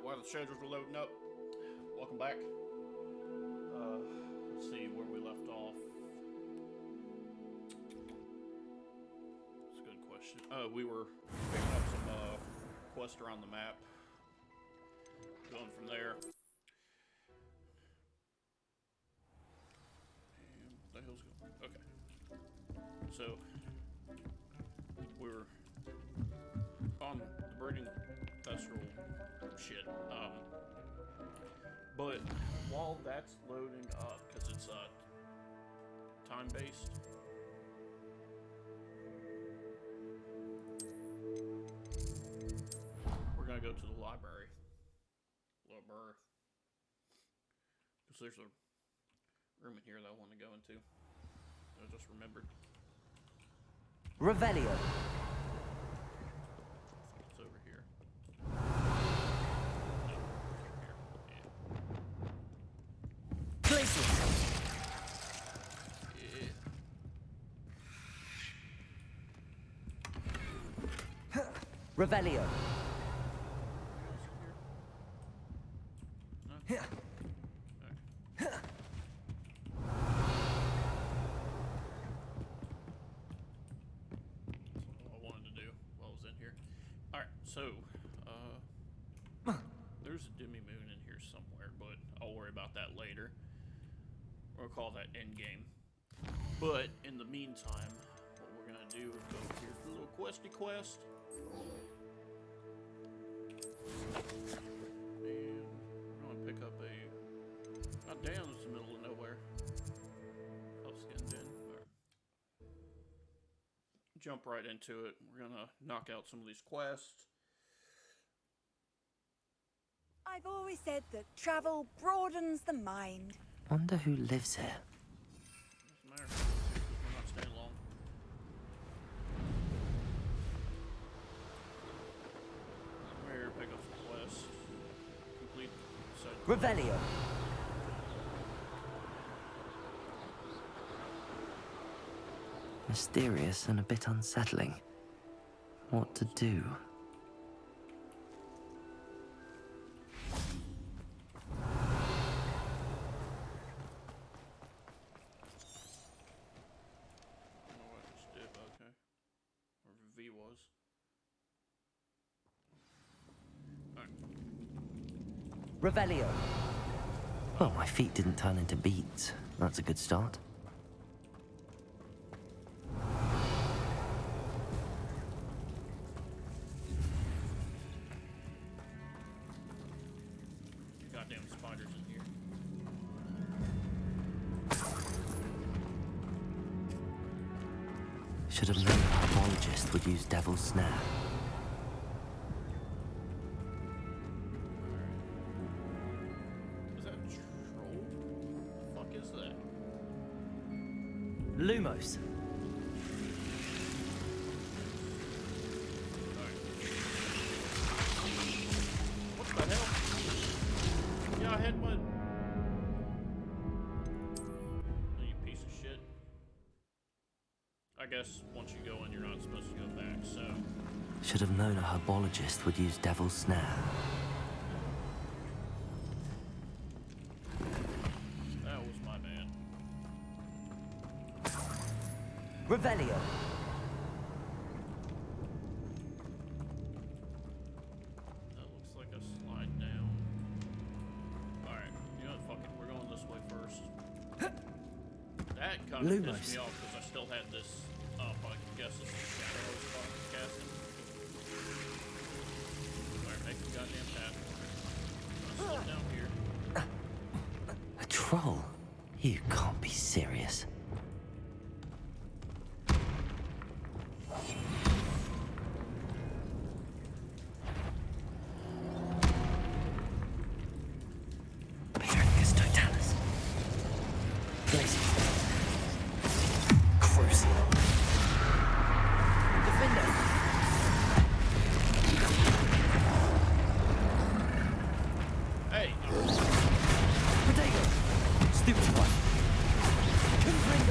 while the schedules were loading up, welcome back. Let's see where we left off. That's a good question. We were picking up some quests around the map. Going from there. And what the hell's going on? Okay. So, we were on the breeding festival shit. But while that's loading up, because it's time-based, we're gonna go to the library. Because there's a room in here that I want to go into. I just remembered. Revelio. It's over here. Places. Yeah. Revelio. No? So, there's a demi-moon in here somewhere, but I'll worry about that later. We'll call that endgame. But, in the meantime, what we're gonna do is go here for a little questy quest. And we're gonna pick up a... God damn, it's the middle of nowhere. Jump right into it. We're gonna knock out some of these quests. I've always said that travel broadens the mind. Wonder who lives here. Doesn't matter. We're not staying long. We're here to pick up some quests. Complete side Revelio. Mysterious and a bit unsettling. What to do? Okay. Or V was. Alright. Revelio. Well, my feet didn't turn into beads. That's a good start. Goddamn spiders in here. Should have known a herbologist would use devil's snare. Is that a troll? What the fuck is that? Lumos. What the hell? Yeah, I had one. You piece of shit. I guess once you go in, you're not supposed to go back, so. Should have known a herbologist would use devil's snare. That was my bad. Revelio. That looks like a slide down. Alright, you know what, fuck it, we're going this way first. That kind of Lumos. pissed me off because I still had this up. I guess this is shadow casting. Alright, make the goddamn path for it. I'm gonna slip down here. A troll? You can't be serious. Patricus totalis. Glacius. Crucial. Defender. Hey! Potato. Stupid one. Confringo.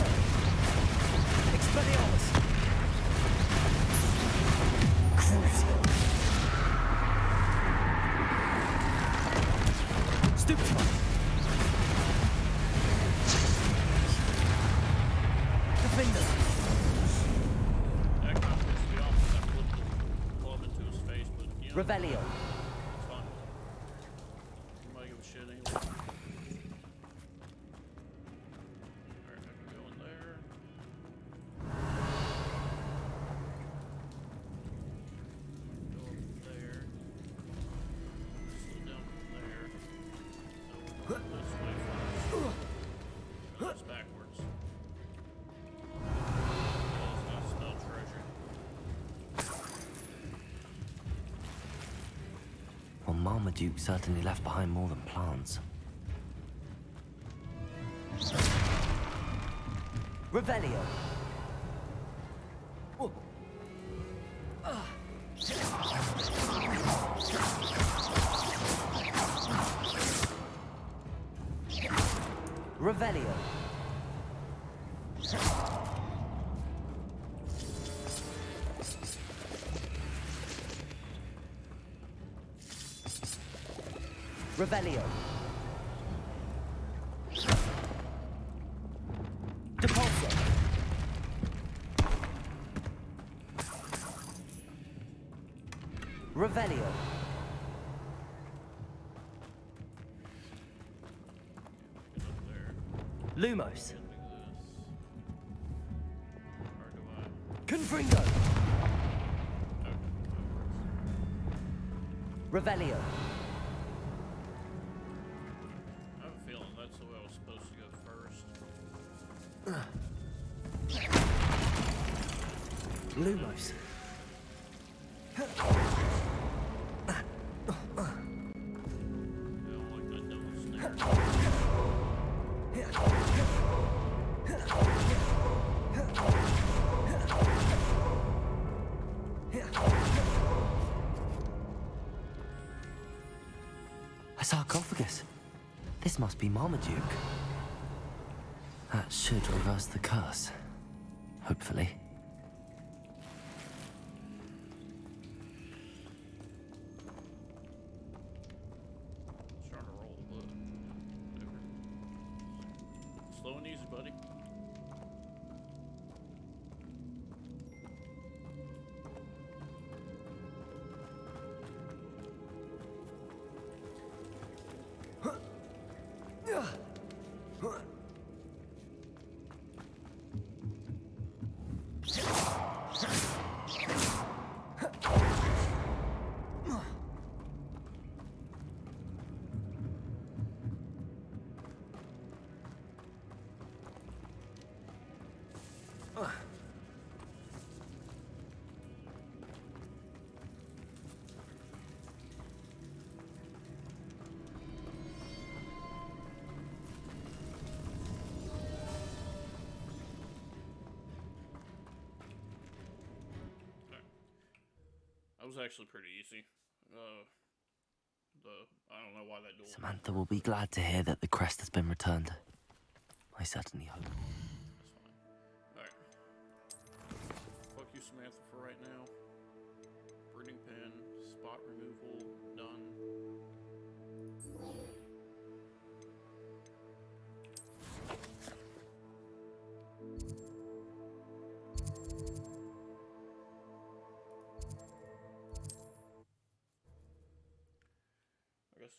Stupefy. Defender. That kind of pissed me off when I flipped the club into his face, but you know, Revelio. it's fine. Nobody give a shit anyway. Alright, I can go in there. Go up there. Slow down from there. So we'll go this way first. No, it's backwards. That's no treasure. Well, Marmaduke certainly left behind more than plants. Revelio. Revelio. Revelio. Depulso. Revelio. Get up there. Lumos. Get like this. Or do I? Confringo. Okay, that works. Revelio. I have a feeling that's the way I was supposed to go first. Lumos. I don't like that double snare. A sarcophagus. This must be Marmaduke. That should reverse the curse. Hopefully. It's trying to roll, but whatever. Slow and easy, buddy. That was actually pretty easy. I don't know why that door. Samantha will be glad to hear that the crest has been returned. I certainly hope. That's fine. Alright. Fuck you, Samantha, for right now. Breeding pen, spot removal, done. I guess,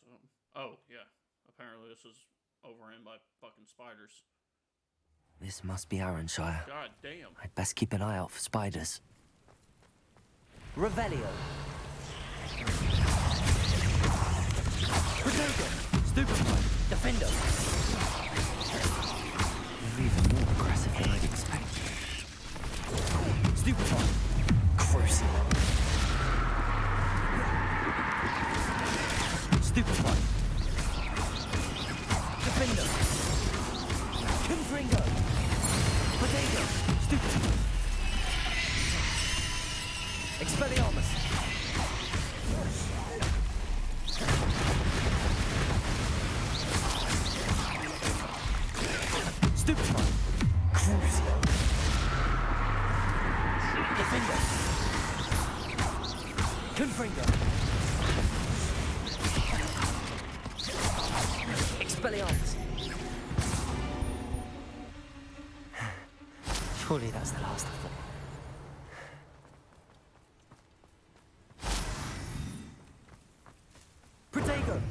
oh, yeah. Apparently this is overrun by fucking spiders. This must be Arranshire. God damn. I'd best keep an eye out for spiders. Revelio. Protego. Stupefy. Defender. They're even more aggressive than I'd expect. Stupefy. Crucial. Stupefy. Defender. Confringo. Potato. Stupefy. Expelliarmus. Stupefy. Crucio. Defender. Confringo. Expelliarmus! Surely that's the last of them. Protego!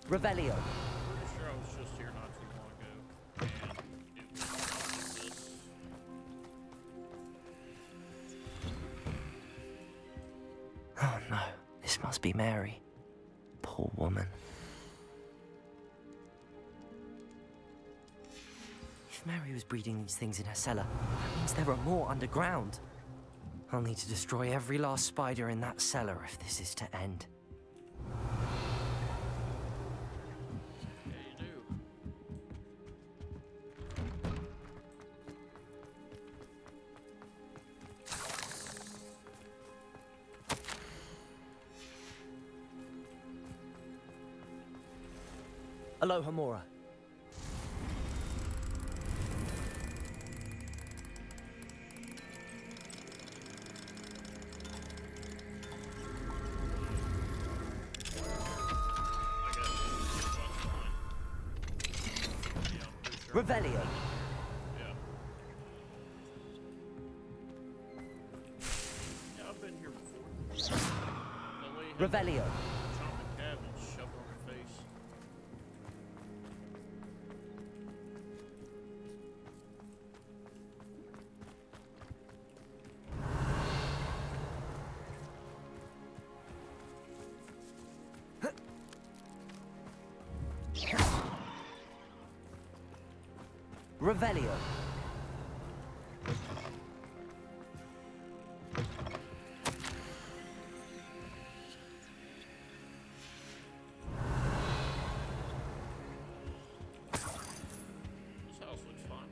Revelio. Pretty sure I was just here not too long ago. And it was like this. Oh no, this must be Mary. Poor woman. If Mary was breeding these things in her cellar, that means there are more underground. I'll need to destroy every last spider in that cellar if this is to end. Yeah, you do. Aloha Mora. I guess that's fine. Yeah, I'm pretty sure. Revelio. Yeah. Yeah, I've been here before. That lady had Revelio. chopped a cab and shoved it on her face. Revelio. This house looks fine.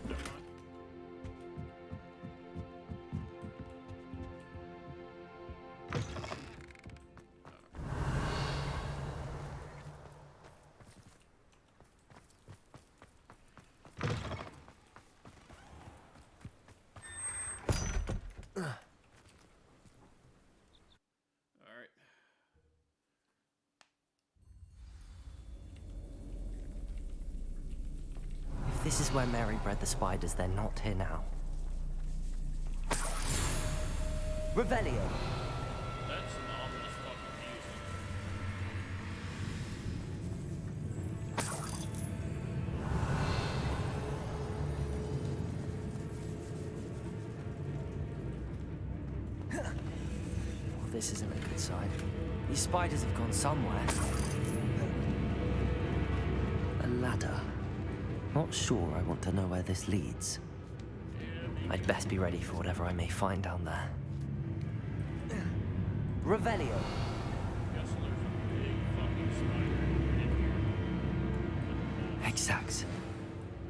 Never mind. Alright. If this is where Mary bred the spiders, they're not here now. Revelio. That's some ominous fucking music. Well, this isn't a good sign. These spiders have gone somewhere. A ladder. Not sure I want to know where this leads. Yeah, me I'd best be ready for whatever I may find down there. Revelio. guess there's a big fucking spider in here. Exact.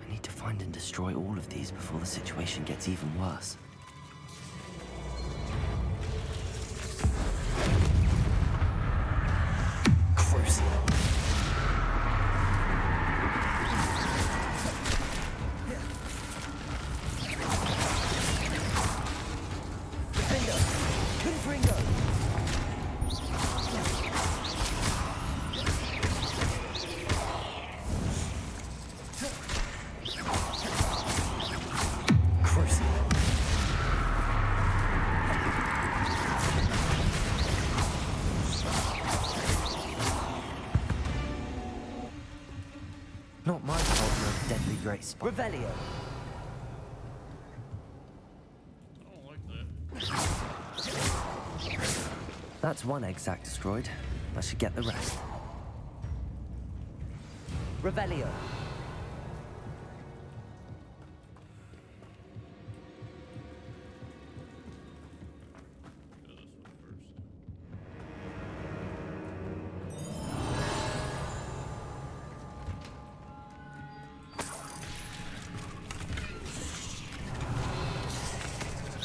I need to find and destroy all of these before the situation gets even worse. Crucial. Defender! Confringo! Crucial. Not my fault you're a deadly great spot. Revelio. I don't like that. That's one exact destroyed. I should get the rest. Revelio.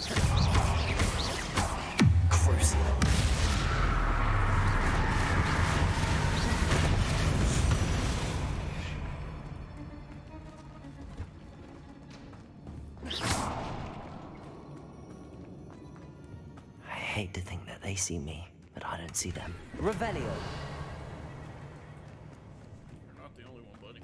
Go this way first. Crucial. see me, but I don't see them. Revelio. You're not the only one, buddy.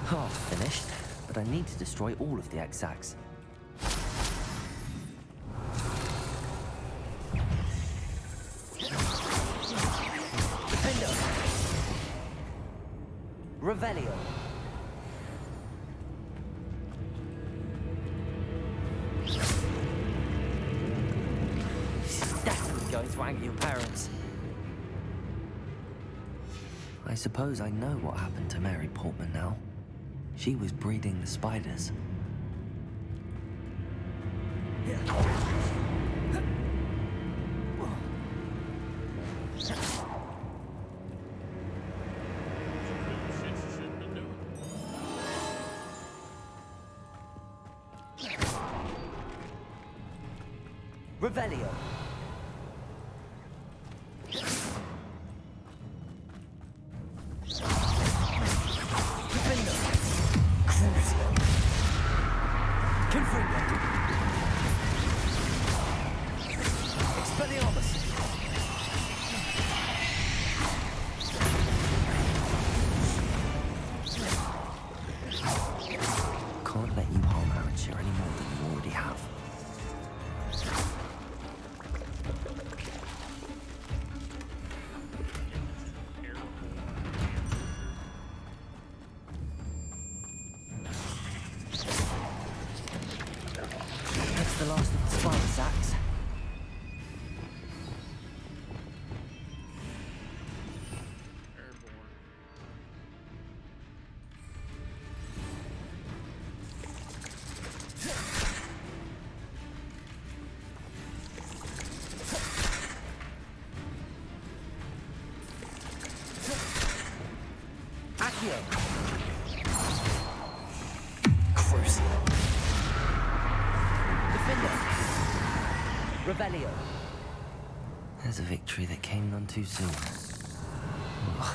Half finished, but I need to destroy all of the exacts. Defender! Revelio! This is definitely going to anger your parents. I suppose I know what happened to Mary Portman now. She was breeding the spiders. Revelio. Can't let you harm Amateur any more than you already have. That's the last of the spider sacks. Crucial. Defender. Revelio. There's a victory that came none too soon. Ugh.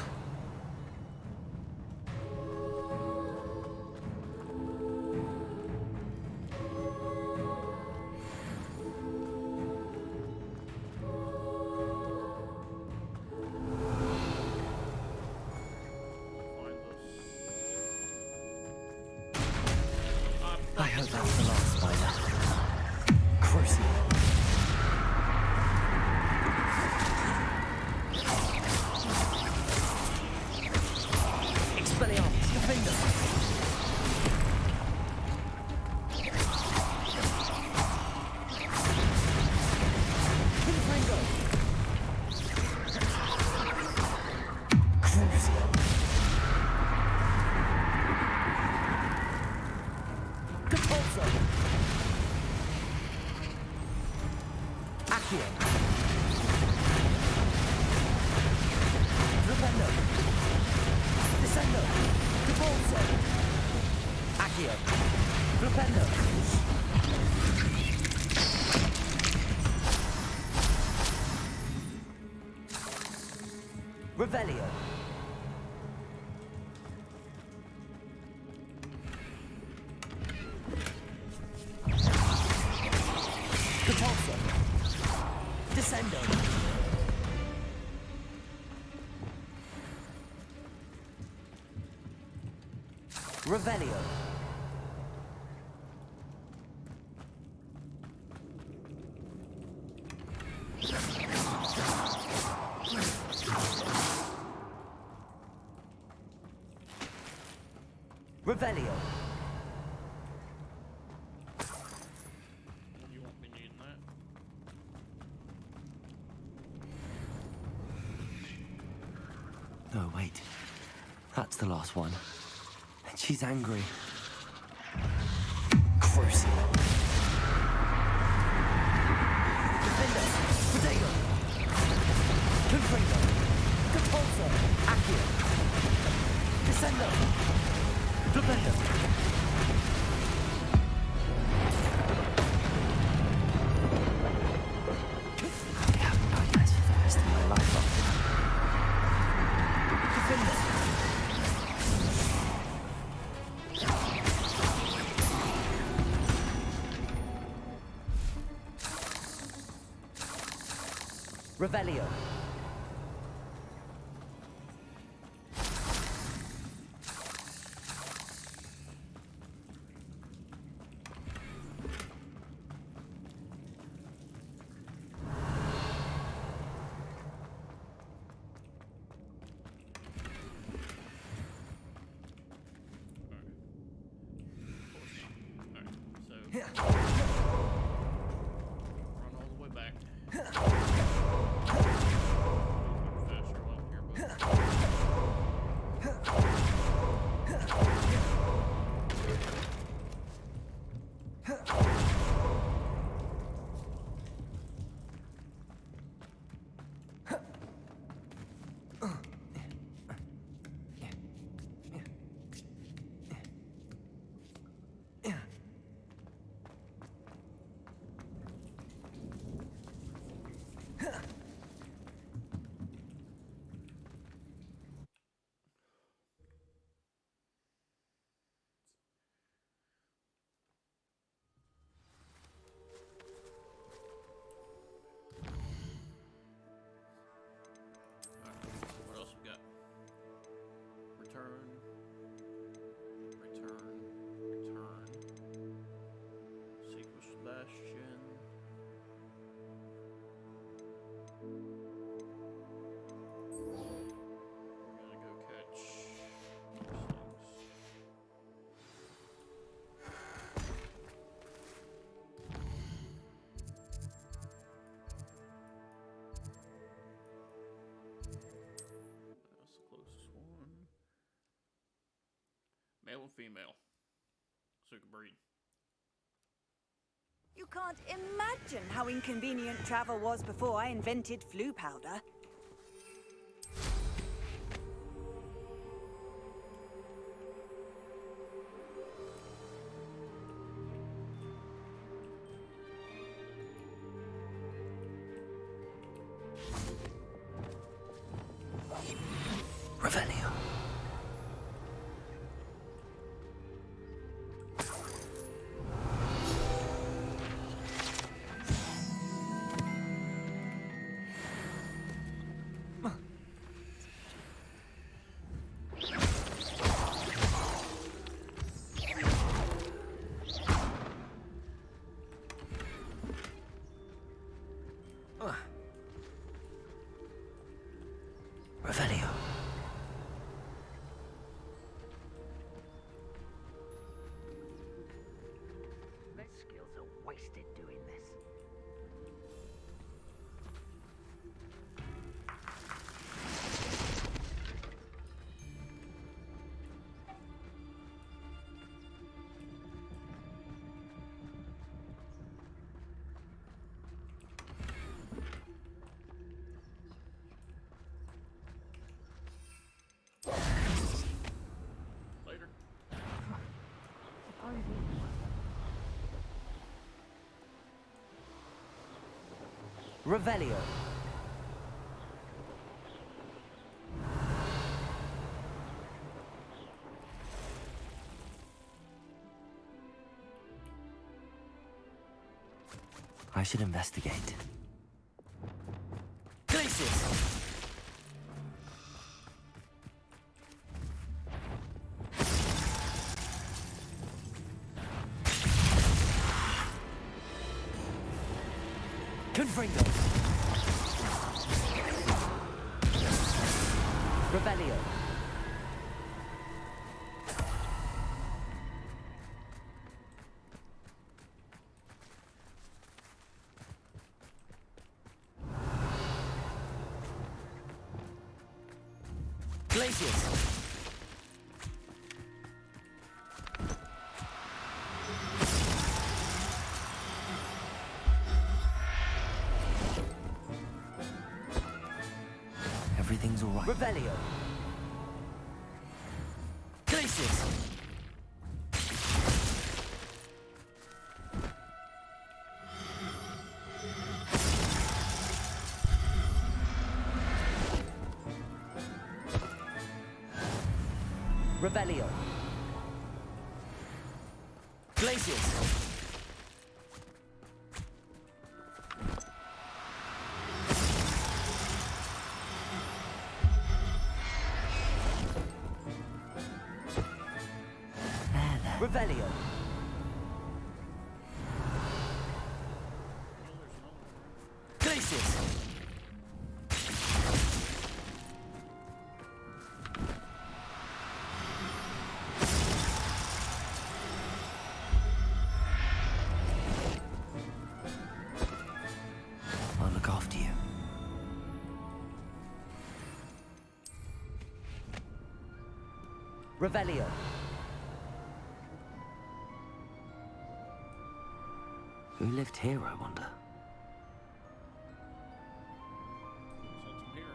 I hope that's the last spider. Crucial. Expelliarmus, defender. Confringo. Crucial. Compulso. Accio. Rependo. Descendo. Compulso. Accio. Rependo. Revelio. Compulso. Descendo. Revelio. Revelio. You won't be needing that. the last one. And she's angry. Crucible. Defender. Potato. Confringo. Compulsor. Accio. Descendo. Flipendo. I have nightmares for the rest of my life after that. Defender. Revelio. Alright, so run all the way back. Faster while I'm here, but what else we got? Return. Sequel Sebastian. We're gonna go catch these things. That's the closest one. Male and female. So you can breed. You can't imagine how inconvenient travel was before I invented flu powder. Revelio. Revelio. My skills are wasted doing this. Later. Revelio. I should investigate. Glacius! Confringo! Revelio! Glacius! Revelio. Glacius. Revelio. Glacius. Revelio. Glacius. I'll look after you. Revelio. Who lived here, I wonder? Something here.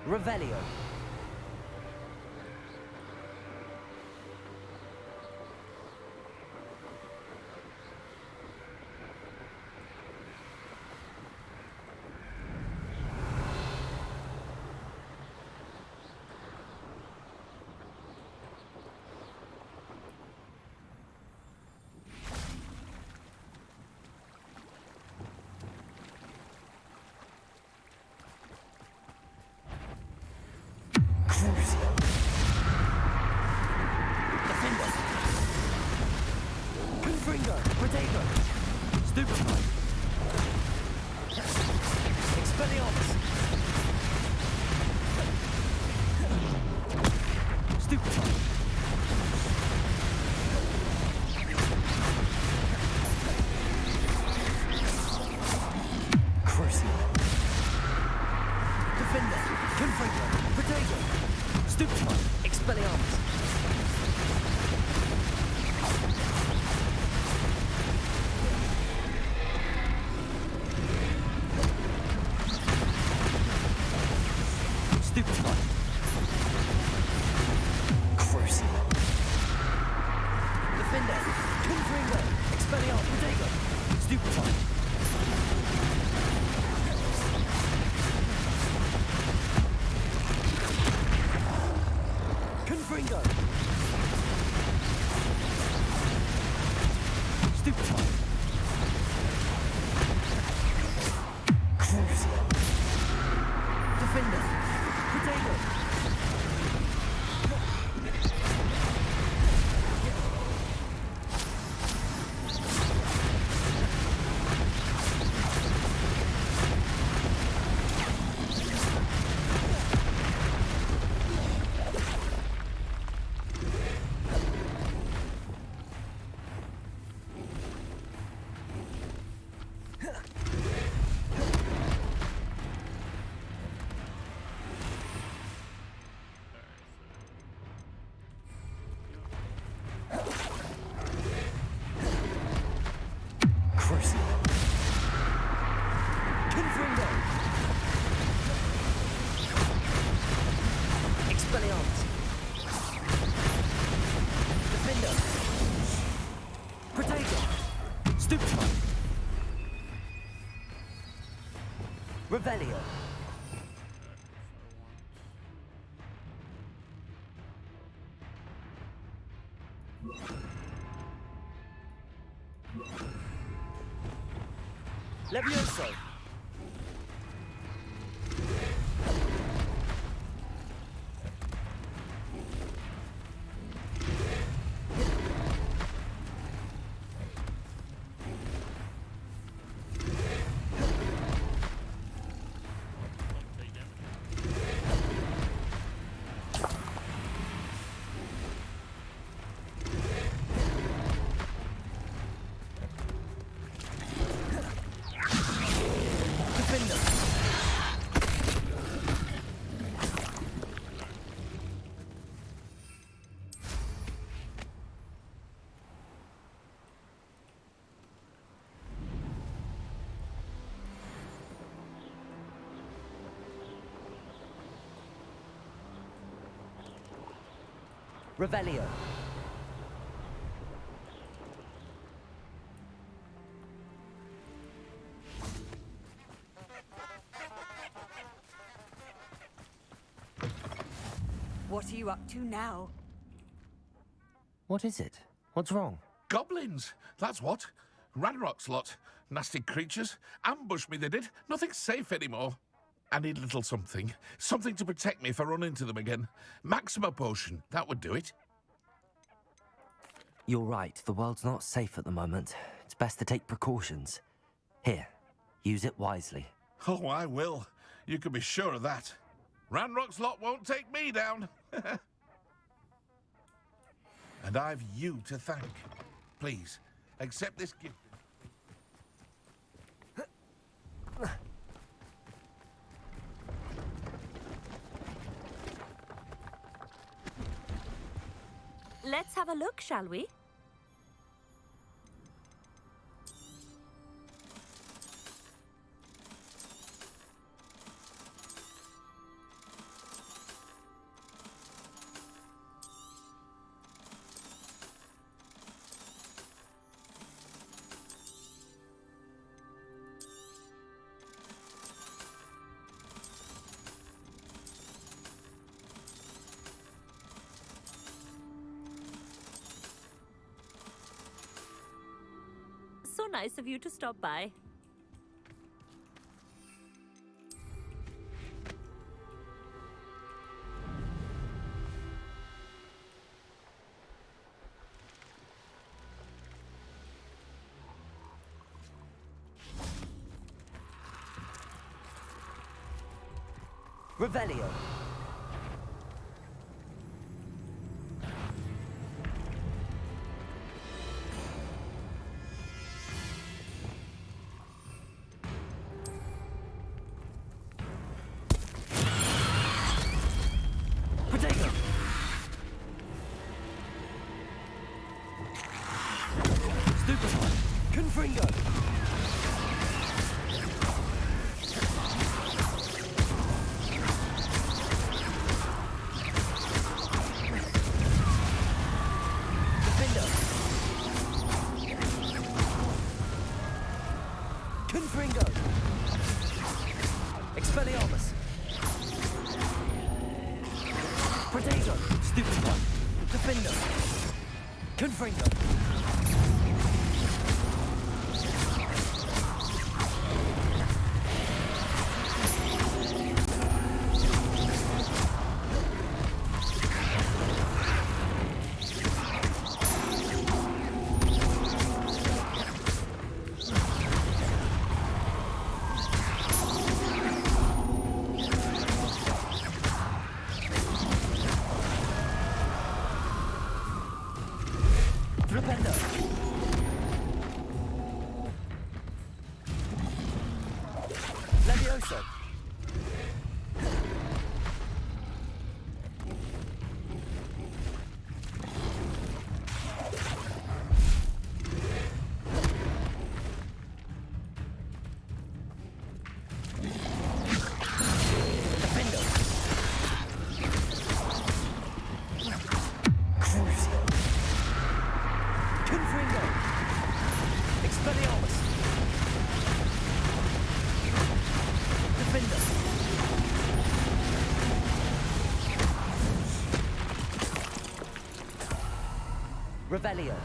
Revelio. Crucio. Defender. Confringo. Protego. Stupefy. Expelliarmus. Stupefy. Crucio. Defender. Confringo. Protego. Stupefy. Expelliarmus. Stupefy. Crucio. Defender. Confringo. Expelliarmus. Protego. Stupefy. Confringo. Stupefy. Crucio. Defender. Protego. Crucio. Confringo. Expelliarmus. Defender. Protego. Stupefy. Revelio. Levioso. Take damage. Revelio. What are you up to now? What is it? What's wrong? Goblins, that's what. Ranrock's lot. Nasty creatures. Ambushed me, they did. Nothing's safe anymore. I need a little something. Something to protect me if I run into them again. Maxima potion, that would do it. You're right, the world's not safe at the moment. It's best to take precautions. Here, use it wisely. Oh, I will. You can be sure of that. Ranrock's lot won't take me down. And I've you to thank. Please, accept this gift. Let's have a look, shall we? So nice of you to stop by. Revelio. Potato. Stupefy. Confringo. Defender. Confringo. Expelliarmus. Potato. Stupefy. Defender. Confringo. Flipendo. Levioso. Defendo. Crucio. Confringo. Expelliarmus. Defender. Revelio.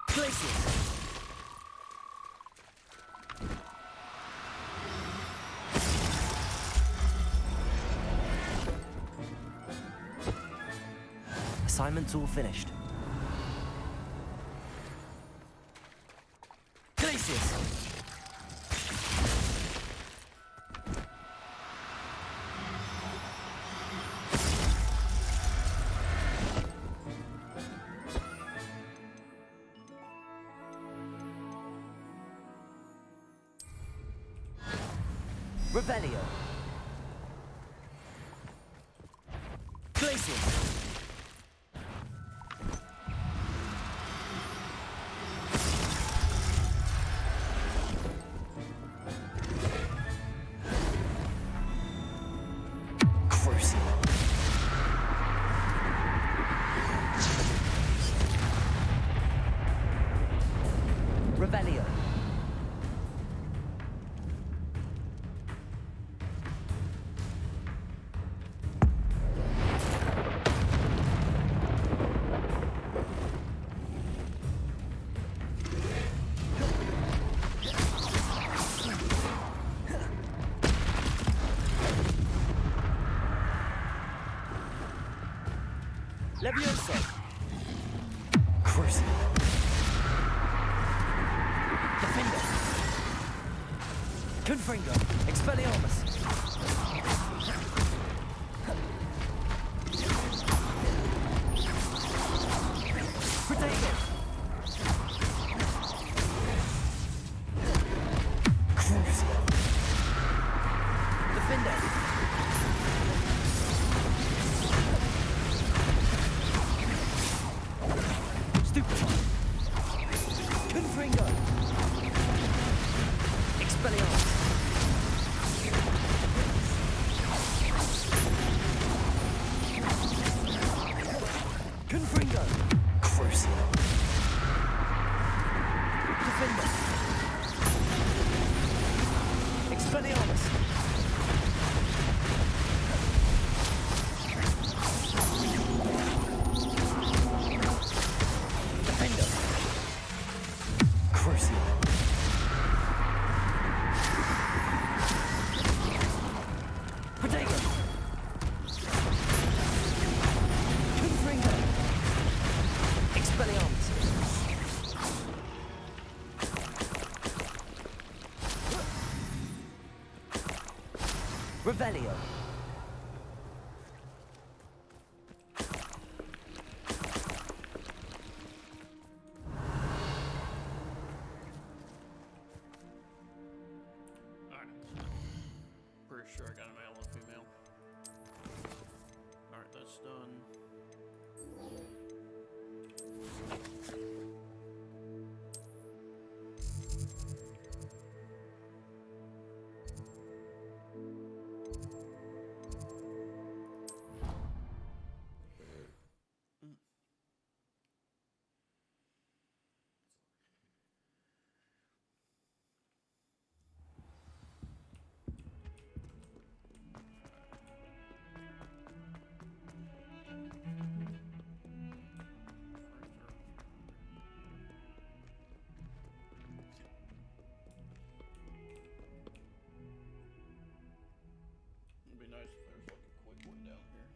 Glacius. Assignment's all finished. Glacius. Revelio. Revelio. Levioso. Cruise. Defender. Confringo. Expelliarmus. Protego. Cruise. Defender. Stupefy. Confringo. Expelliarmus. Confringo. Crucio. Defender. Expelliarmus. Defender. Crucio. Protego. Confringo. Expelliarmus. Revelio. Alright. Pretty sure I got a male and female. Alright, that's done. It'd be nice if there's like a quick one down here.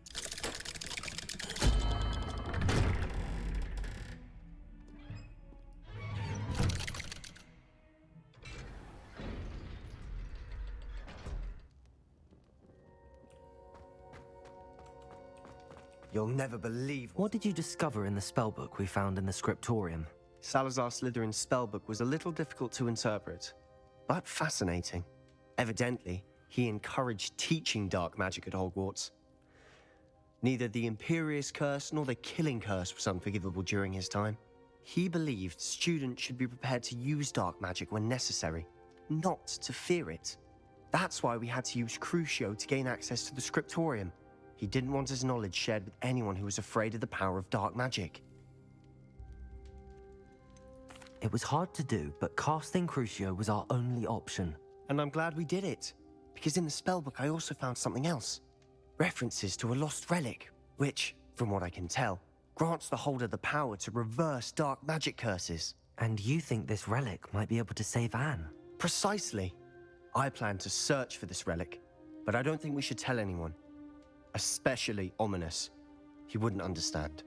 You'll never believe What did you discover in the spellbook we found in the scriptorium? Salazar Slytherin's spellbook was a little difficult to interpret, but fascinating. Evidently, he encouraged teaching dark magic at Hogwarts. Neither the Imperious Curse nor the Killing Curse was unforgivable during his time. He believed students should be prepared to use dark magic when necessary, not to fear it. That's why we had to use Crucio to gain access to the scriptorium. He didn't want his knowledge shared with anyone who was afraid of the power of dark magic. It was hard to do, but casting Crucio was our only option. And I'm glad we did it, because in the spellbook I also found something else. References to a lost relic, which, from what I can tell, grants the holder the power to reverse dark magic curses. And you think this relic might be able to save Anne? Precisely. I plan to search for this relic, but I don't think we should tell anyone. Especially Ominous. He wouldn't understand.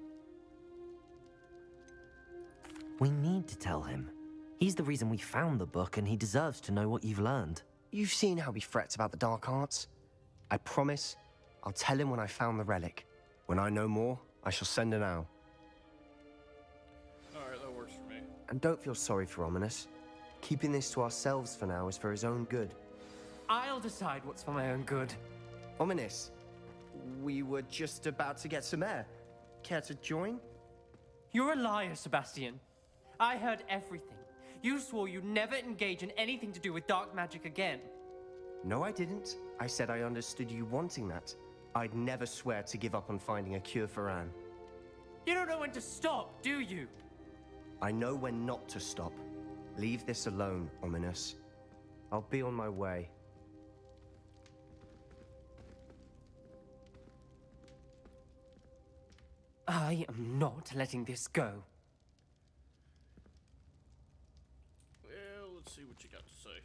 We need to tell him. He's the reason we found the book, and he deserves to know what you've learned. You've seen how he frets about the dark arts. I promise I'll tell him when I found the relic. When I know more, I shall send an owl. Alright, that works for me. And don't feel sorry for Ominous. Keeping this to ourselves for now is for his own good. I'll decide what's for my own good. Ominous, we were just about to get some air. Care to join? You're a liar, Sebastian. I heard everything. You swore you'd never engage in anything to do with dark magic again. No, I didn't. I said I understood you wanting that. I'd never swear to give up on finding a cure for Anne. You don't know when to stop, do you? I know when not to stop. Leave this alone, Ominous. I'll be on my way. I am not letting this go. Well, let's see what you got to say.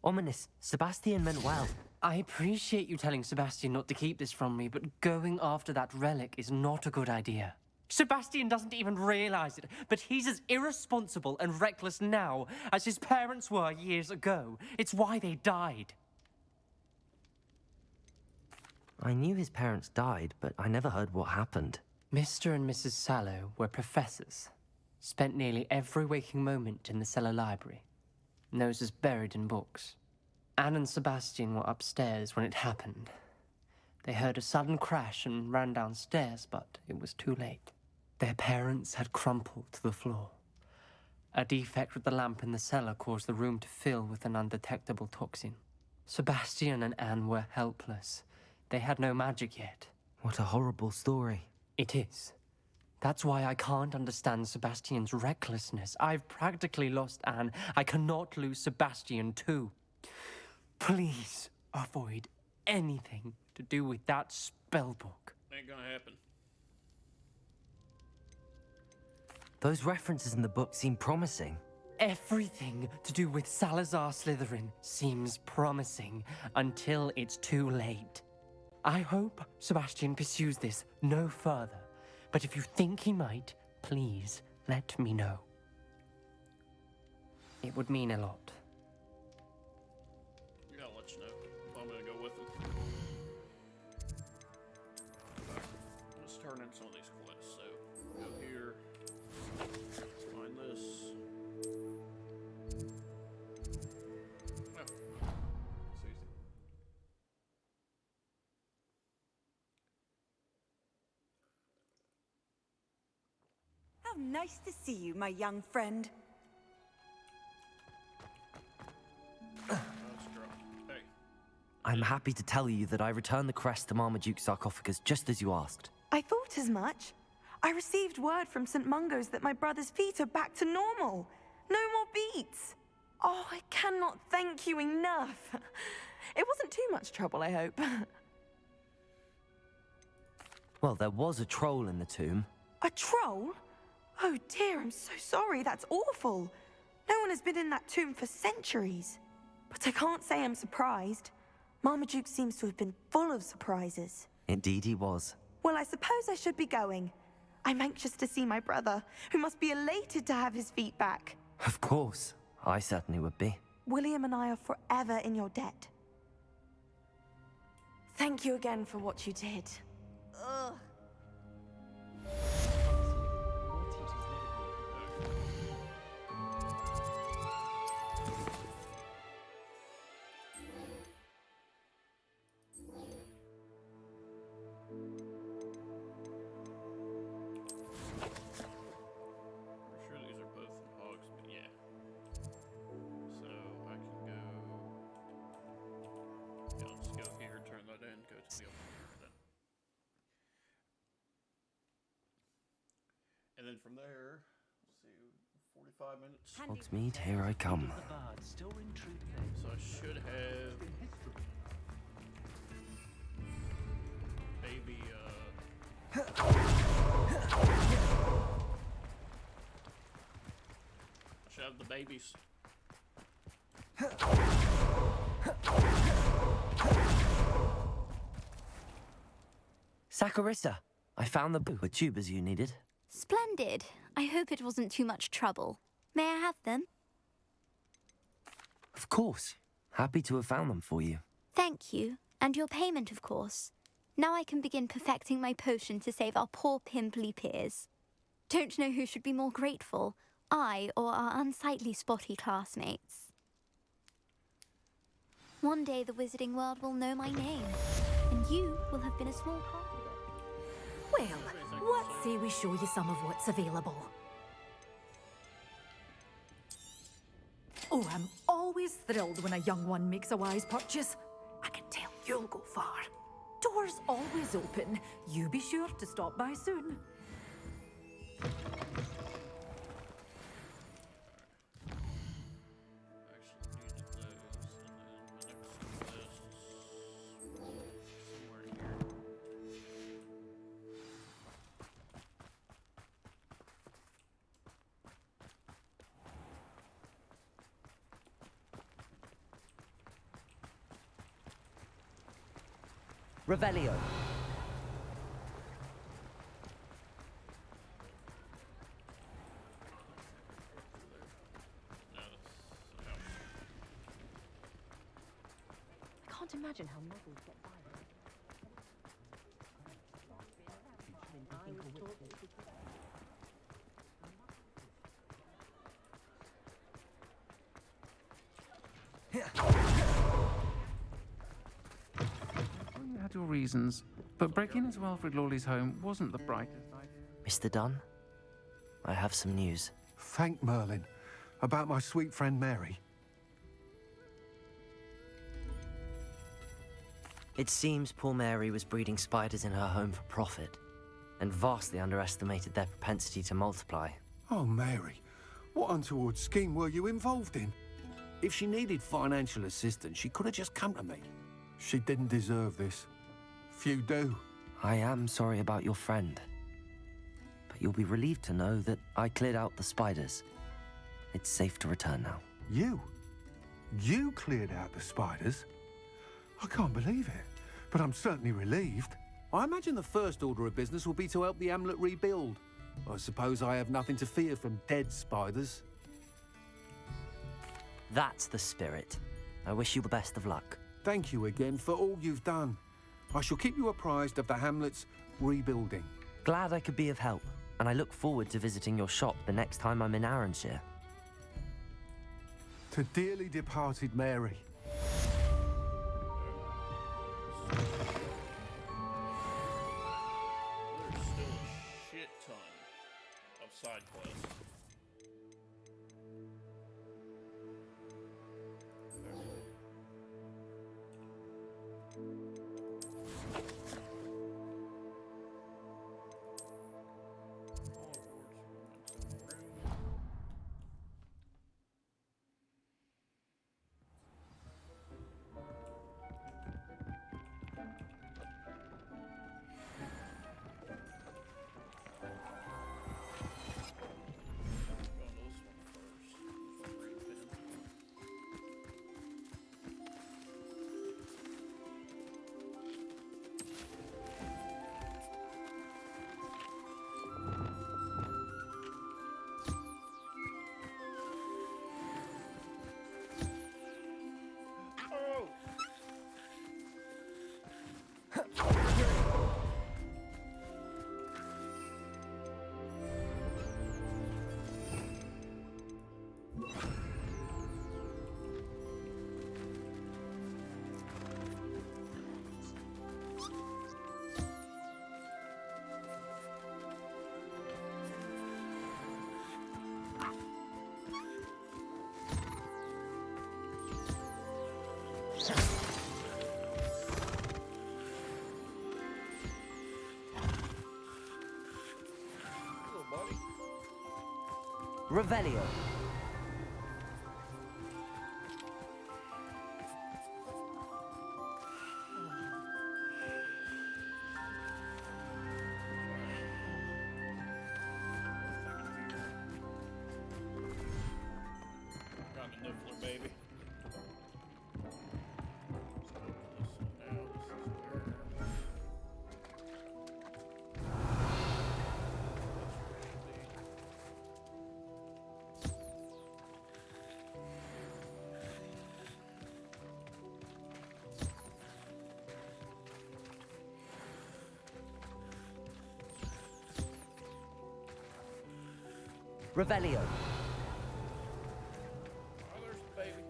Ominous, Sebastian meant well. I appreciate you telling Sebastian not to keep this from me, but going after that relic is not a good idea. Sebastian doesn't even realize it, but he's as irresponsible and reckless now as his parents were years ago. It's why they died. I knew his parents died, but I never heard what happened. Mr. and Mrs. Sallow were professors. Spent nearly every waking moment in the cellar library. Noses buried in books. Anne and Sebastian were upstairs when it happened. They heard a sudden crash and ran downstairs, but it was too late. Their parents had crumpled to the floor. A defect with the lamp in the cellar caused the room to fill with an undetectable toxin. Sebastian and Anne were helpless. They had no magic yet. What a horrible story. It is. That's why I can't understand Sebastian's recklessness. I've practically lost Anne. I cannot lose Sebastian too. Please avoid anything to do with that spellbook. Ain't gonna happen. Those references in the book seem promising. Everything to do with Salazar Slytherin seems promising until it's too late. I hope Sebastian pursues this no further, but if you think he might, please let me know. It would mean a lot. Yeah, I'll let you know. I'm gonna go with him. Let's turn in some of these quests. So, go here. Find this. Oh, it's easy. How nice to see you, my young friend. Let's drop. Hey. I'm happy to tell you that I returned the crest to Marmaduke's sarcophagus just as you asked. I thought as much. I received word from St. Mungo's that my brother's feet are back to normal. No more beats. Oh, I cannot thank you enough. It wasn't too much trouble, I hope. Well, there was a troll in the tomb. A troll? Oh dear, I'm so sorry. That's awful. No one has been in that tomb for centuries. But I can't say I'm surprised. Marmaduke seems to have been full of surprises. Indeed he was. Well, I suppose I should be going. I'm anxious to see my brother, who must be elated to have his feet back. Of course. I certainly would be. William and I are forever in your debt. Thank you again for what you did. Ugh. Pretty sure these are both from Hogs, but yeah. So I can go. Yeah, I'll just go here, turn that in, go to the other one. And then from there, let's see, 45 minutes. Hogsmeade, here I come. So I should have baby, should have the babies. Saccharissa, I found the tubers you needed. Splendid. I hope it wasn't too much trouble. May I have them? Of course. Happy to have found them for you. Thank you. And your payment, of course. Now I can begin perfecting my potion to save our poor pimply peers. Don't know who should be more grateful, I or our unsightly spotty classmates. One day the wizarding world will know my name, and you will have been a small part of it. Well, what say we show you some of what's available? Oh, I'm always thrilled when a young one makes a wise purchase. I can tell you'll go far. Doors always open. You be sure to stop by soon. Revelio. I can't imagine how muggles get by. You had your reasons, but breaking into Alfred Lawley's home wasn't the brightest idea. Mr. Dunn, I have some news. Thank Merlin. About my sweet friend Mary. It seems poor Mary was breeding spiders in her home for profit, and vastly underestimated their propensity to multiply. Oh, Mary. What untoward scheme were you involved in? If she needed financial assistance, she could have just come to me. She didn't deserve this. Few do. I am sorry about your friend, but you'll be relieved to know that I cleared out the spiders. It's safe to return now. You? You cleared out the spiders? I can't believe it, but I'm certainly relieved. I imagine the first order of business will be to help the amulet rebuild. I suppose I have nothing to fear from dead spiders. That's the spirit. I wish you the best of luck. Thank you again for all you've done. I shall keep you apprised of the hamlet's rebuilding. Glad I could be of help, and I look forward to visiting your shop the next time I'm in Arranshire. To dearly departed Mary. There's still a shit ton of side quests. Revelio. Got a niffler, baby. Revelio. Oh, there's the baby.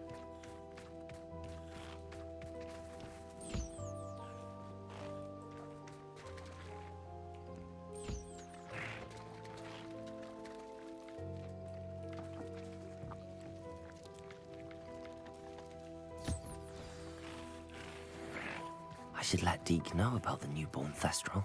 I should let Deke know about the newborn Thestral.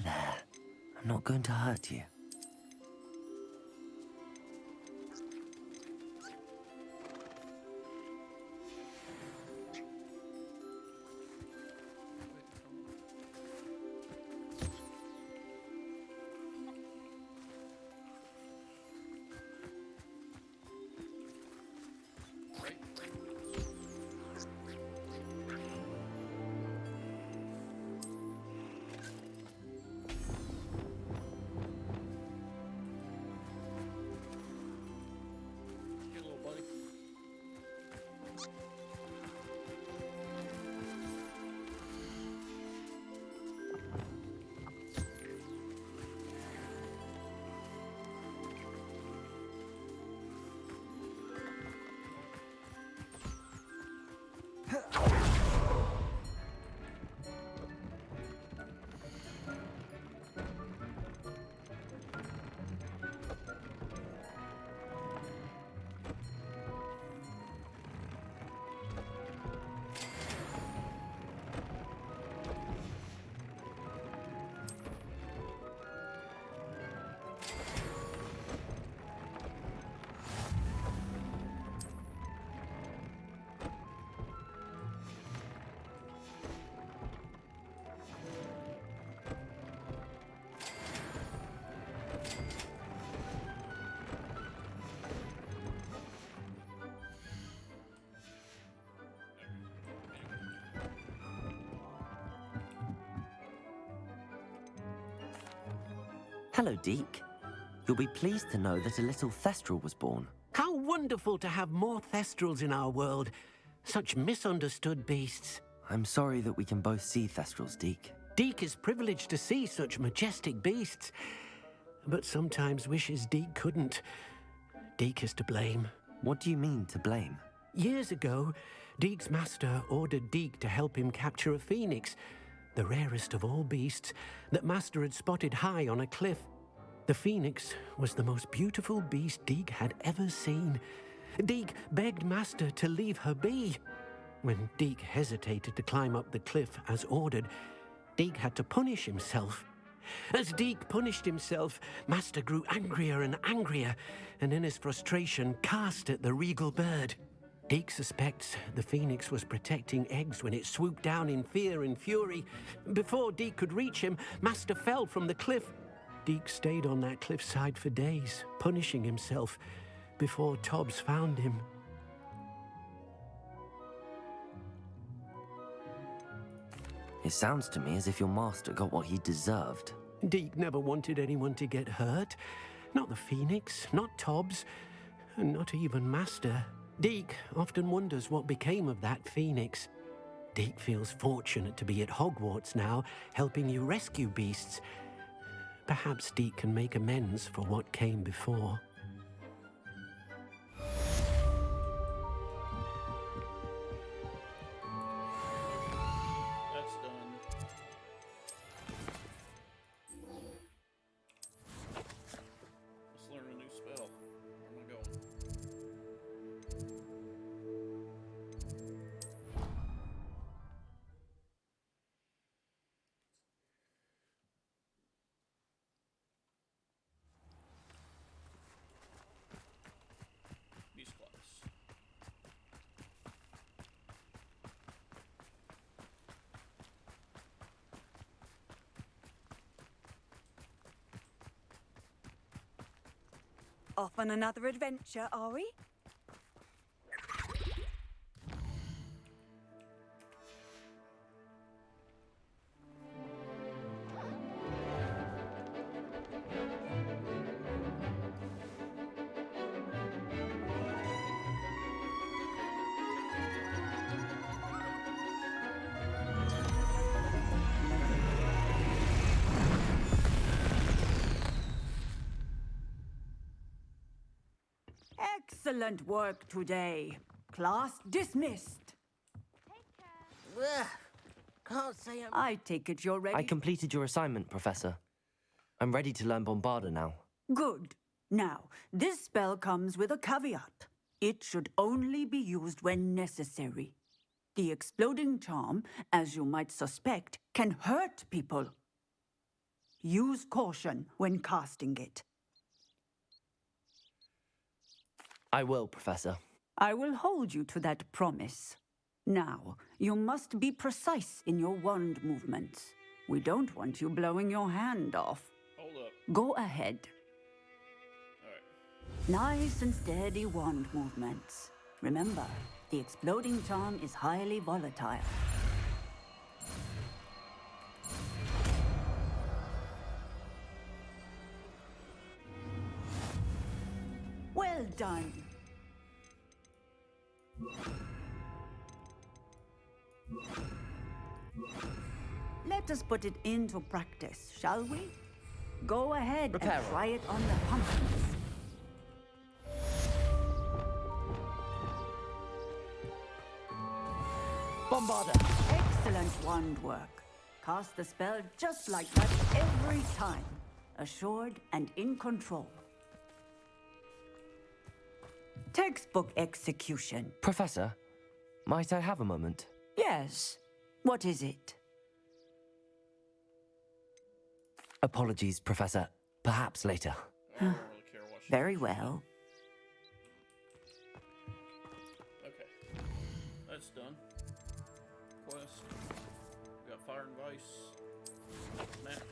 there. I'm not going to hurt you. Get little buddy. Hello, Deke. You'll be pleased to know that a little Thestral was born. How wonderful to have more Thestrals in our world. Such misunderstood beasts. I'm sorry that we can both see Thestrals, Deke. Deke is privileged to see such majestic beasts, but sometimes wishes Deke couldn't. Deke is to blame. What do you mean, to blame? Years ago, Deke's master ordered Deke to help him capture a phoenix, the rarest of all beasts, that master had spotted high on a cliff. The phoenix was the most beautiful beast Deke had ever seen. Deke begged master to leave her be. When Deke hesitated to climb up the cliff as ordered, Deke had to punish himself. As Deke punished himself, master grew angrier and angrier, and in his frustration cast at the regal bird. Deke suspects the phoenix was protecting eggs when it swooped down in fear and fury. Before Deke could reach him, master fell from the cliff. Deke stayed on that cliffside for days, punishing himself, before Tobbs found him. It sounds to me as if your master got what he deserved. Deke never wanted anyone to get hurt. Not the phoenix, not Tobbs, and not even master. Deke often wonders what became of that phoenix. Deke feels fortunate to be at Hogwarts now, helping you rescue beasts. Perhaps Deke can make amends for what came before. That's done. Let's learn a new spell. Where am I going? Beast class. Off on another adventure, are we? Excellent work today. Class dismissed. Can't say I'm... I take it you're ready. I completed your assignment, Professor. I'm ready to learn Bombarda now. Good. Now, this spell comes with a caveat. It should only be used when necessary. The exploding charm, as you might suspect, can hurt people. Use caution when casting it. I will, Professor. I will hold you to that promise. Now, you must be precise in your wand movements. We don't want you blowing your hand off. Hold up. Go ahead. Alright. Nice and steady wand movements. Remember, the exploding charm is highly volatile. Well done. Let us put it into practice, shall we? Go ahead and try it on the pumpkins. Bombarda! Excellent wand work. Cast the spell just like that every time. Assured and in control. Textbook execution. Professor, might I have a moment? Yes. What is it? Apologies, Professor. Perhaps later. Very well. Okay. That's done. Quest. We got Fire and Vice. Map.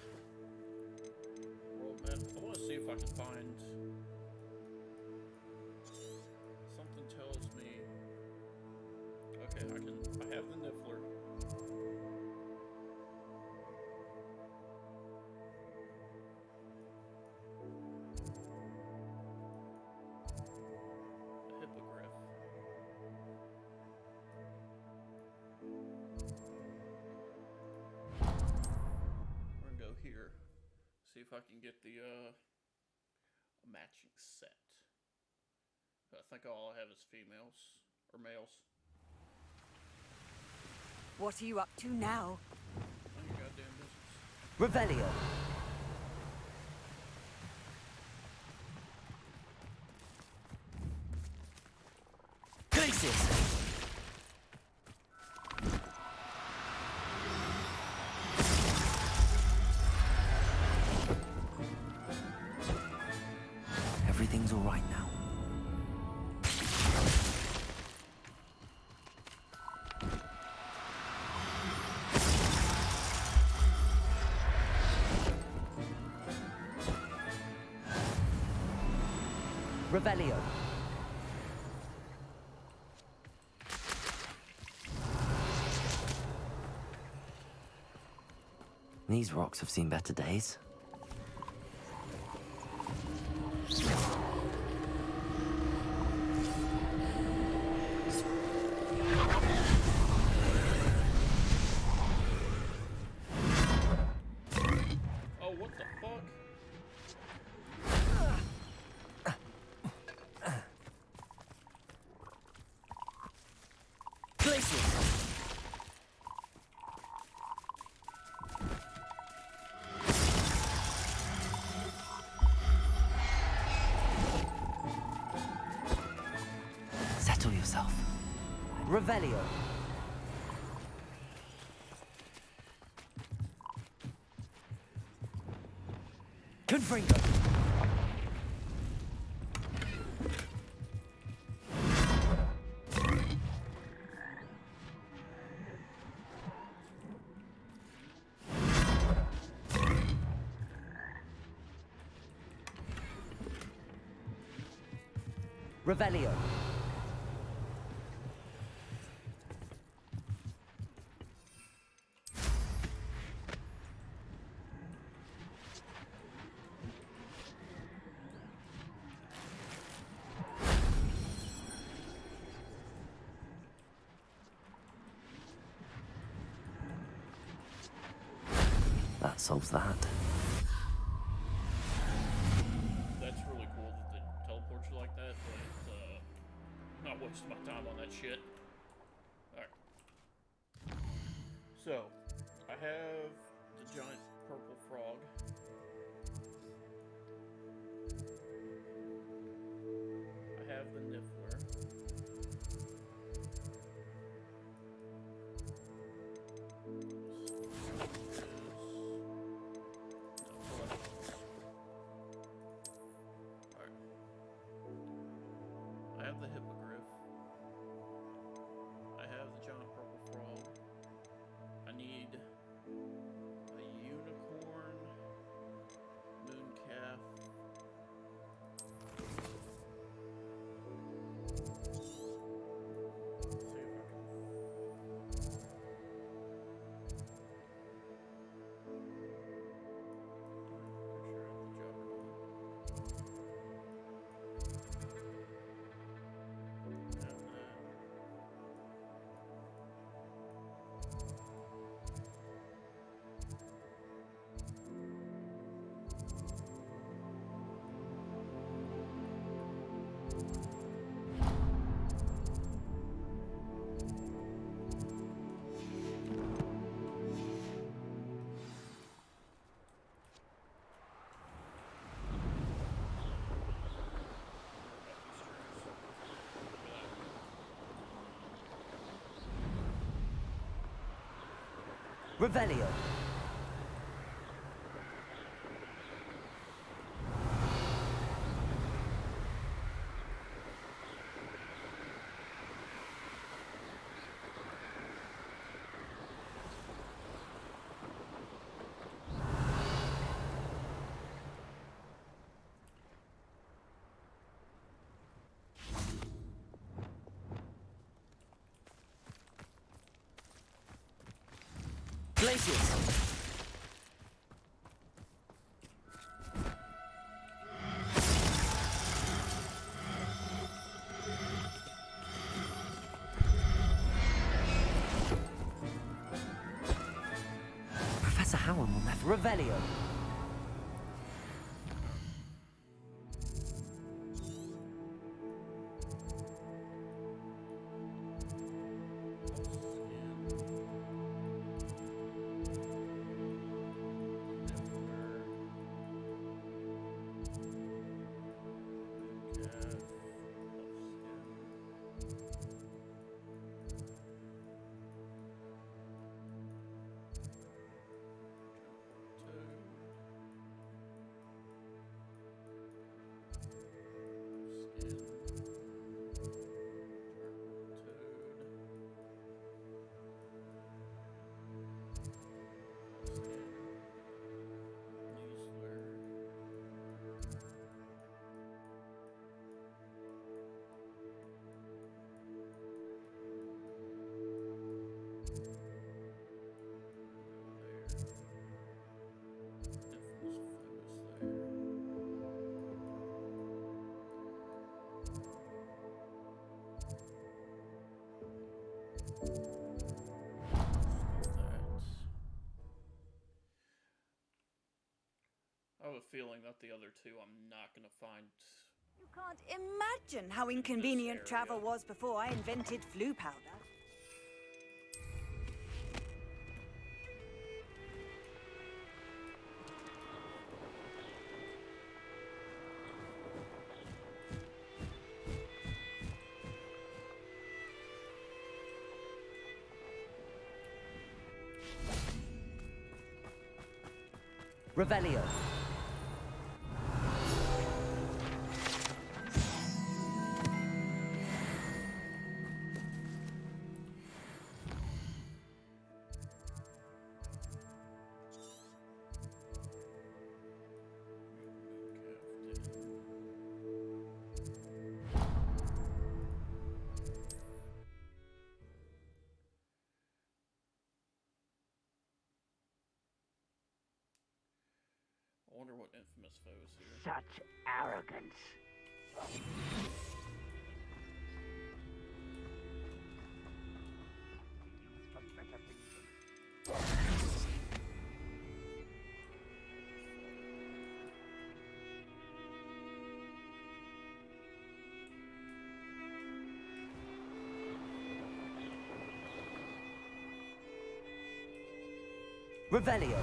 World map. I want to see if I can find... Something tells me... Okay, I have the Niffler. Here, see if I can get the matching set. I think all I have is females or males. What are you up to now? None of your goddamn business. Revelio. Glacius. Everything's all right now. Revelio. These rocks have seen better days. Oh, what the fuck? Settle yourself. Revelio. Confringo. Revelio. That solves that. That's really cool that they teleport you like that, but I'm not wasting my time on that shit. Alright. So, I have the giant purple frog. I have the Niffler. Revelio. Glacius. Professor Howell will never. Revelio. I have a feeling that the other two I'm not gonna find. You can't imagine how inconvenient travel was before I invented flu powder. Revelio. I wonder what infamous foe is here. Such arrogance. Revelio.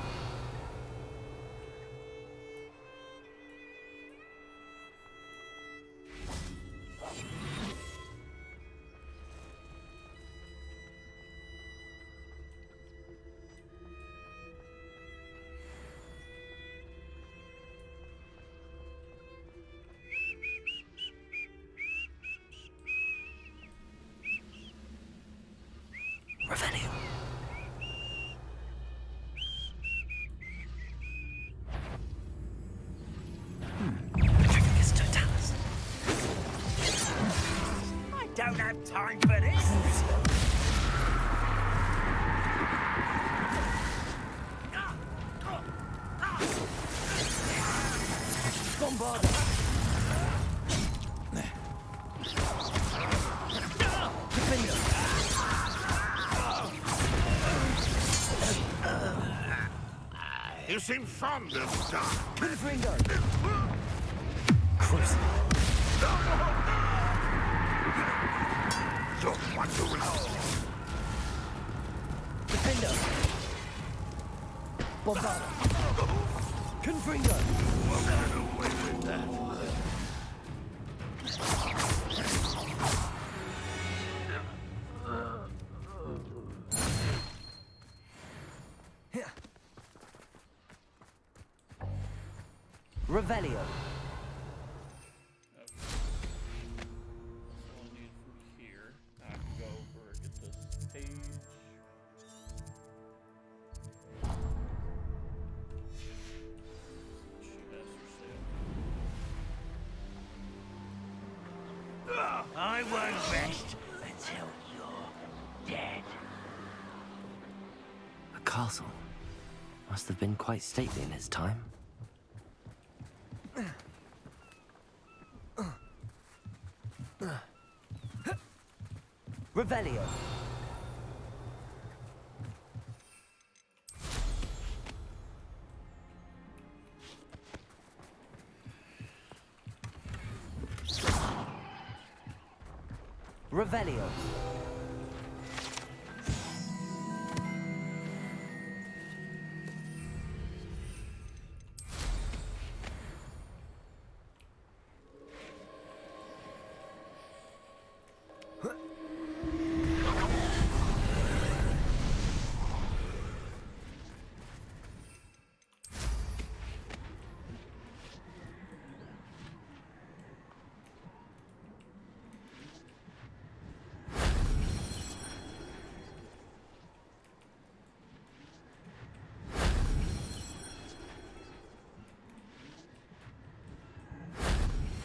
Revelio. I don't have time for this. Bombarda. You seem fond of dark. Ringo. Cruise. don't want to risk. Defender! Bombarda! Confringo! We'll get away with that. Revelio. All I need from here. I can go over and get this page. She has her sale. I won't rest until you're dead. A castle. Must have been quite stately in its time. Revelio. Revelio.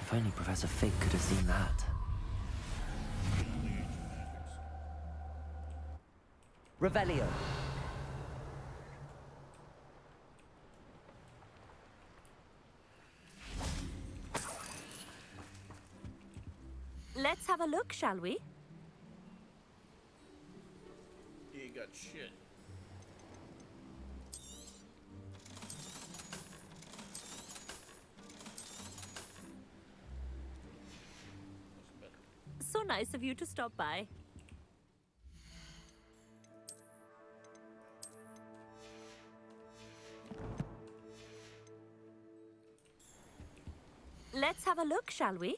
If only Professor Fig could have seen that. Revelio. Let's have a look, shall we? You got shit. So nice of you to stop by. Let's have a look, shall we?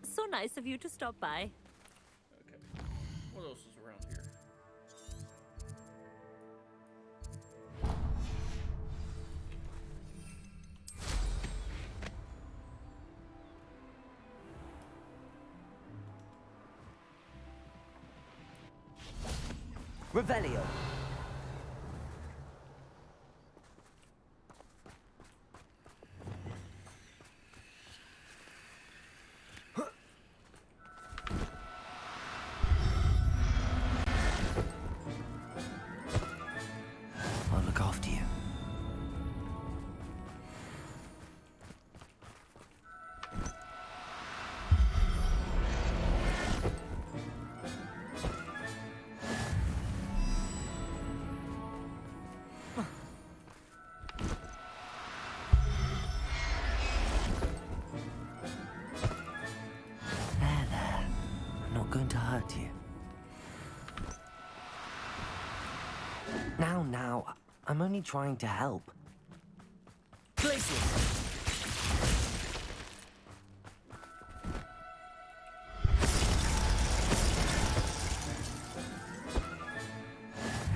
So nice of you to stop by. Okay. What else is around here? Revelio. I'll look after you. There. I'm not going to hurt you. Now, I'm only trying to help. Glacius!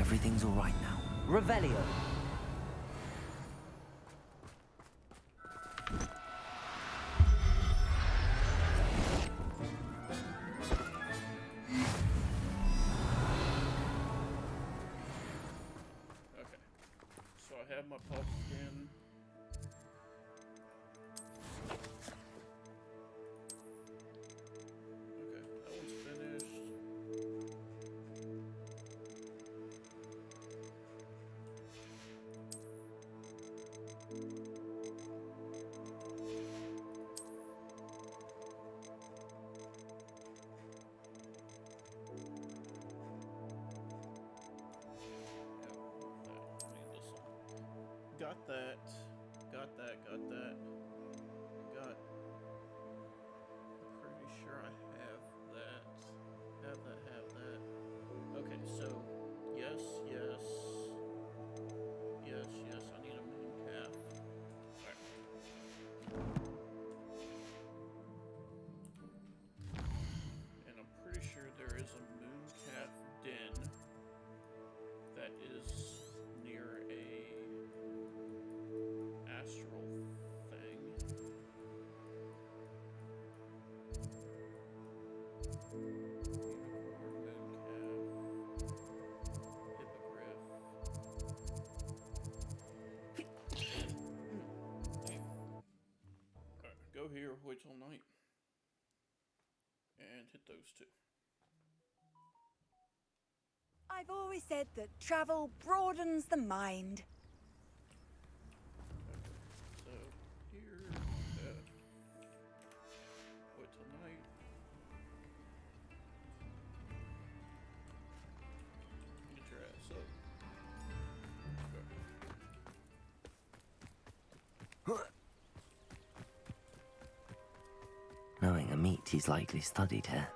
Everything's all right now. Revelio. Okay. So I have my pulse skin. Okay, that one's finished. Got that. Got that. Got that. Got wait till night and hit those two. I've always said that travel broadens the mind. So here, wait till night. Get your ass up. Knowing a meat, he's likely studied here.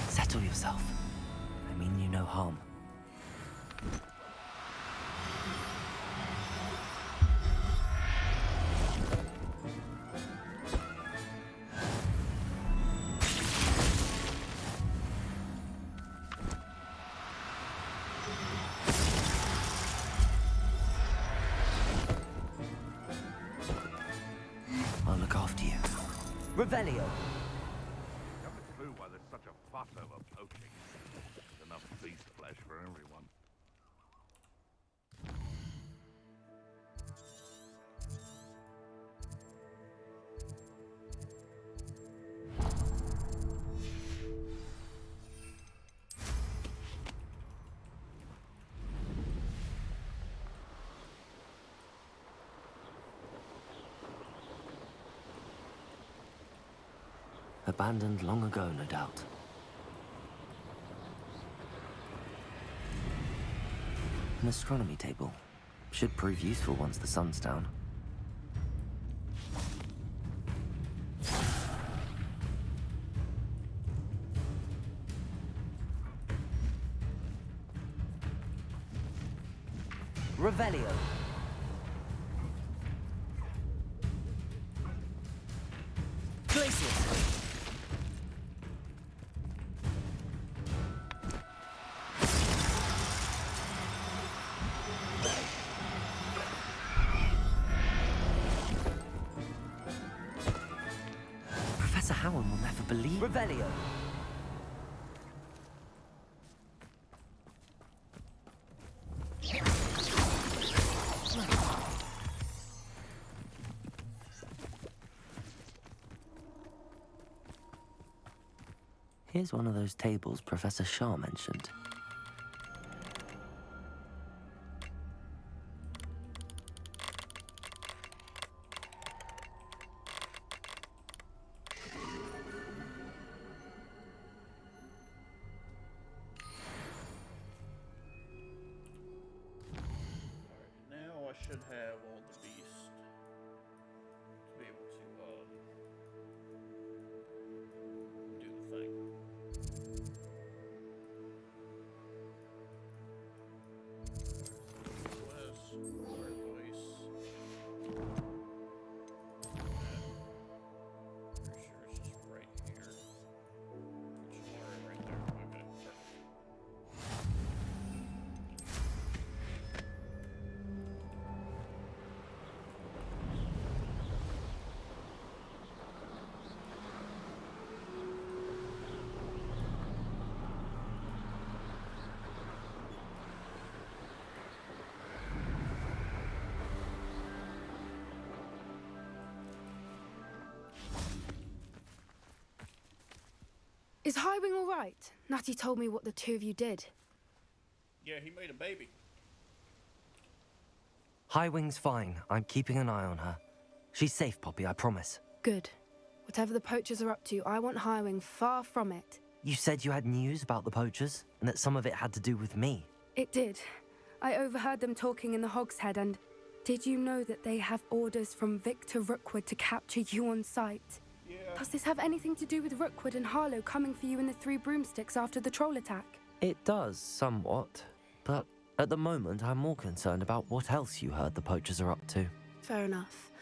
Settle yourself. I mean you no harm. I'll look after you. Revelio. Have a clue why there's such a fuss over poaching. There's enough beast flesh for everyone. Abandoned long ago, no doubt. An astronomy table. Should prove useful once the sun's down. Revelio. Glacius. Professor Howard will never believe. Revelio. Here's one of those tables Professor Shaw mentioned. should have all the beasts to be able to do the thing. West, more advice. Pretty sure it's just right here. Which is right there. Okay, perfect. Is Highwing all right? Natty told me what the two of you did. Yeah, he made a baby. Highwing's fine. I'm keeping an eye on her. She's safe, Poppy, I promise. Good. Whatever the poachers are up to, I want Highwing far from it. You said you had news about the poachers, and that some of it had to do with me. It did. I overheard them talking in the Hogshead, and did you know that they have orders from Victor Rookwood to capture you on sight? Yeah. Does this have anything to do with Rookwood and Harlow coming for you in the Three Broomsticks after the troll attack? It does, somewhat. But at the moment, I'm more concerned about what else you heard the poachers are up to. Fair enough.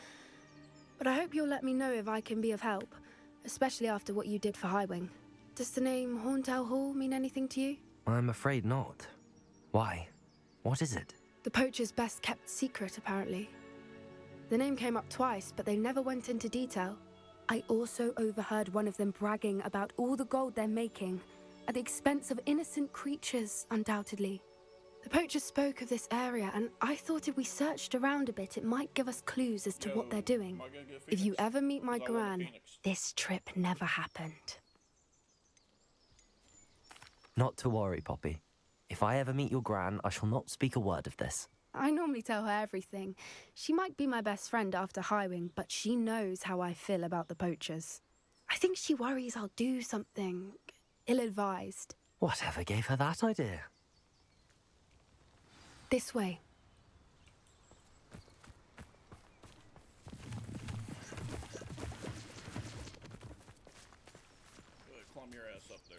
But I hope you'll let me know if I can be of help, especially after what you did for Highwing. Does the name Horntail Hall mean anything to you? I'm afraid not. Why? What is it? The poachers' best kept secret, apparently. The name came up twice, but they never went into detail. I also overheard one of them bragging about all the gold they're making, at the expense of innocent creatures, undoubtedly. The poachers spoke of this area, and I thought if we searched around a bit, it might give us clues as to what they're doing. If you ever meet my gran, this trip never happened. Not to worry, Poppy. If I ever meet your gran, I shall not speak a word of this. I normally tell her everything. She might be my best friend after Highwing, but she knows how I feel about the poachers. I think she worries I'll do something ill-advised. Whatever gave her that idea? This way. Climb your ass up there.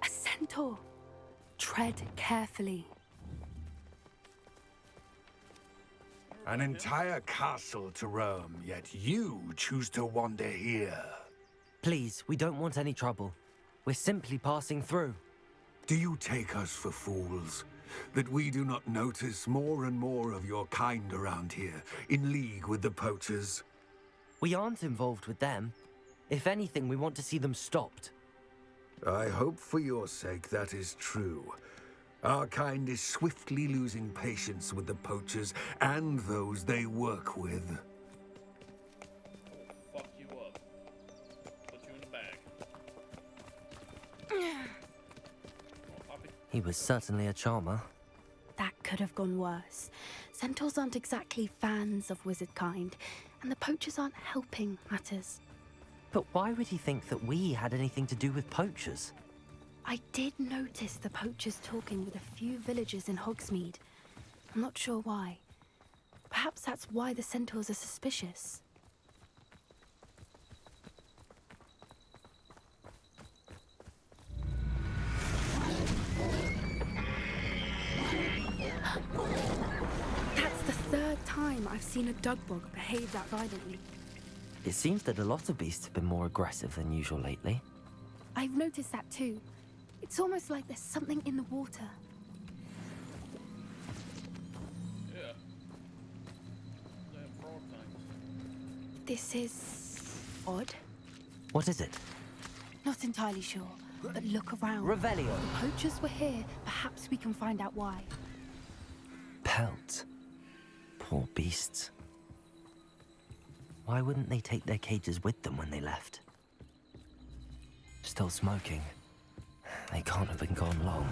A centaur. Tread carefully. An entire castle to roam, yet you choose to wander here. Please, we don't want any trouble. We're simply passing through. Do you take us for fools? That we do not notice more and more of your kind around here, in league with the poachers? We aren't involved with them. If anything, we want to see them stopped. I hope for your sake that is true. Our kind is swiftly losing patience with the poachers and those they work with. Fuck you up. Put you in the bag. He was certainly a charmer. That could have gone worse. Centaurs aren't exactly fans of wizard kind, and the poachers aren't helping matters. But why would he think that we had anything to do with poachers? I did notice the poachers talking with a few villagers in Hogsmeade. I'm not sure why. Perhaps that's why the centaurs are suspicious. That's the third time I've seen a dugbog behave that violently. It seems that a lot of beasts have been more aggressive than usual lately. I've noticed that too. It's almost like there's something in the water. Yeah. Damn frog things. This is odd. What is it? Not entirely sure, but look around. Revelio. If the poachers were here, perhaps we can find out why. Pelt. Poor beasts. Why wouldn't they take their cages with them when they left? Still smoking. They can't have been gone long.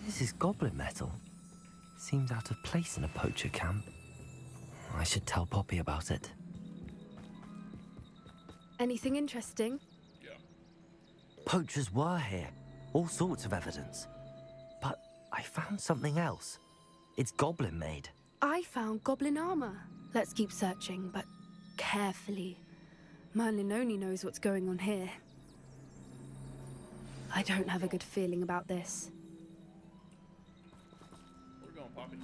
This is goblin metal. Seems out of place in a poacher camp. I should tell Poppy about it. Anything interesting? Poachers were here. All sorts of evidence. But I found something else. It's goblin made. I found goblin armor. Let's keep searching, but carefully. Merlin only knows what's going on here. I don't have a good feeling about this. We're going, Poppy.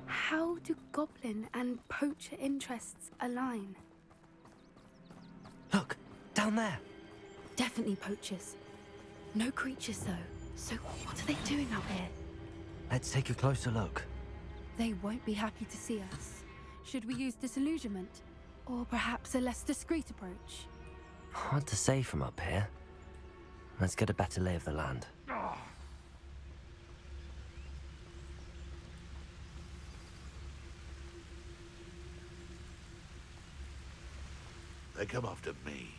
How do goblin and poacher interests align? Look, down there. Definitely poachers. No creatures, though. So what are they doing out here? Let's take a closer look. They won't be happy to see us. Should we use disillusionment? Or perhaps a less discreet approach? Hard to say from up here. Let's get a better lay of the land. They come after me.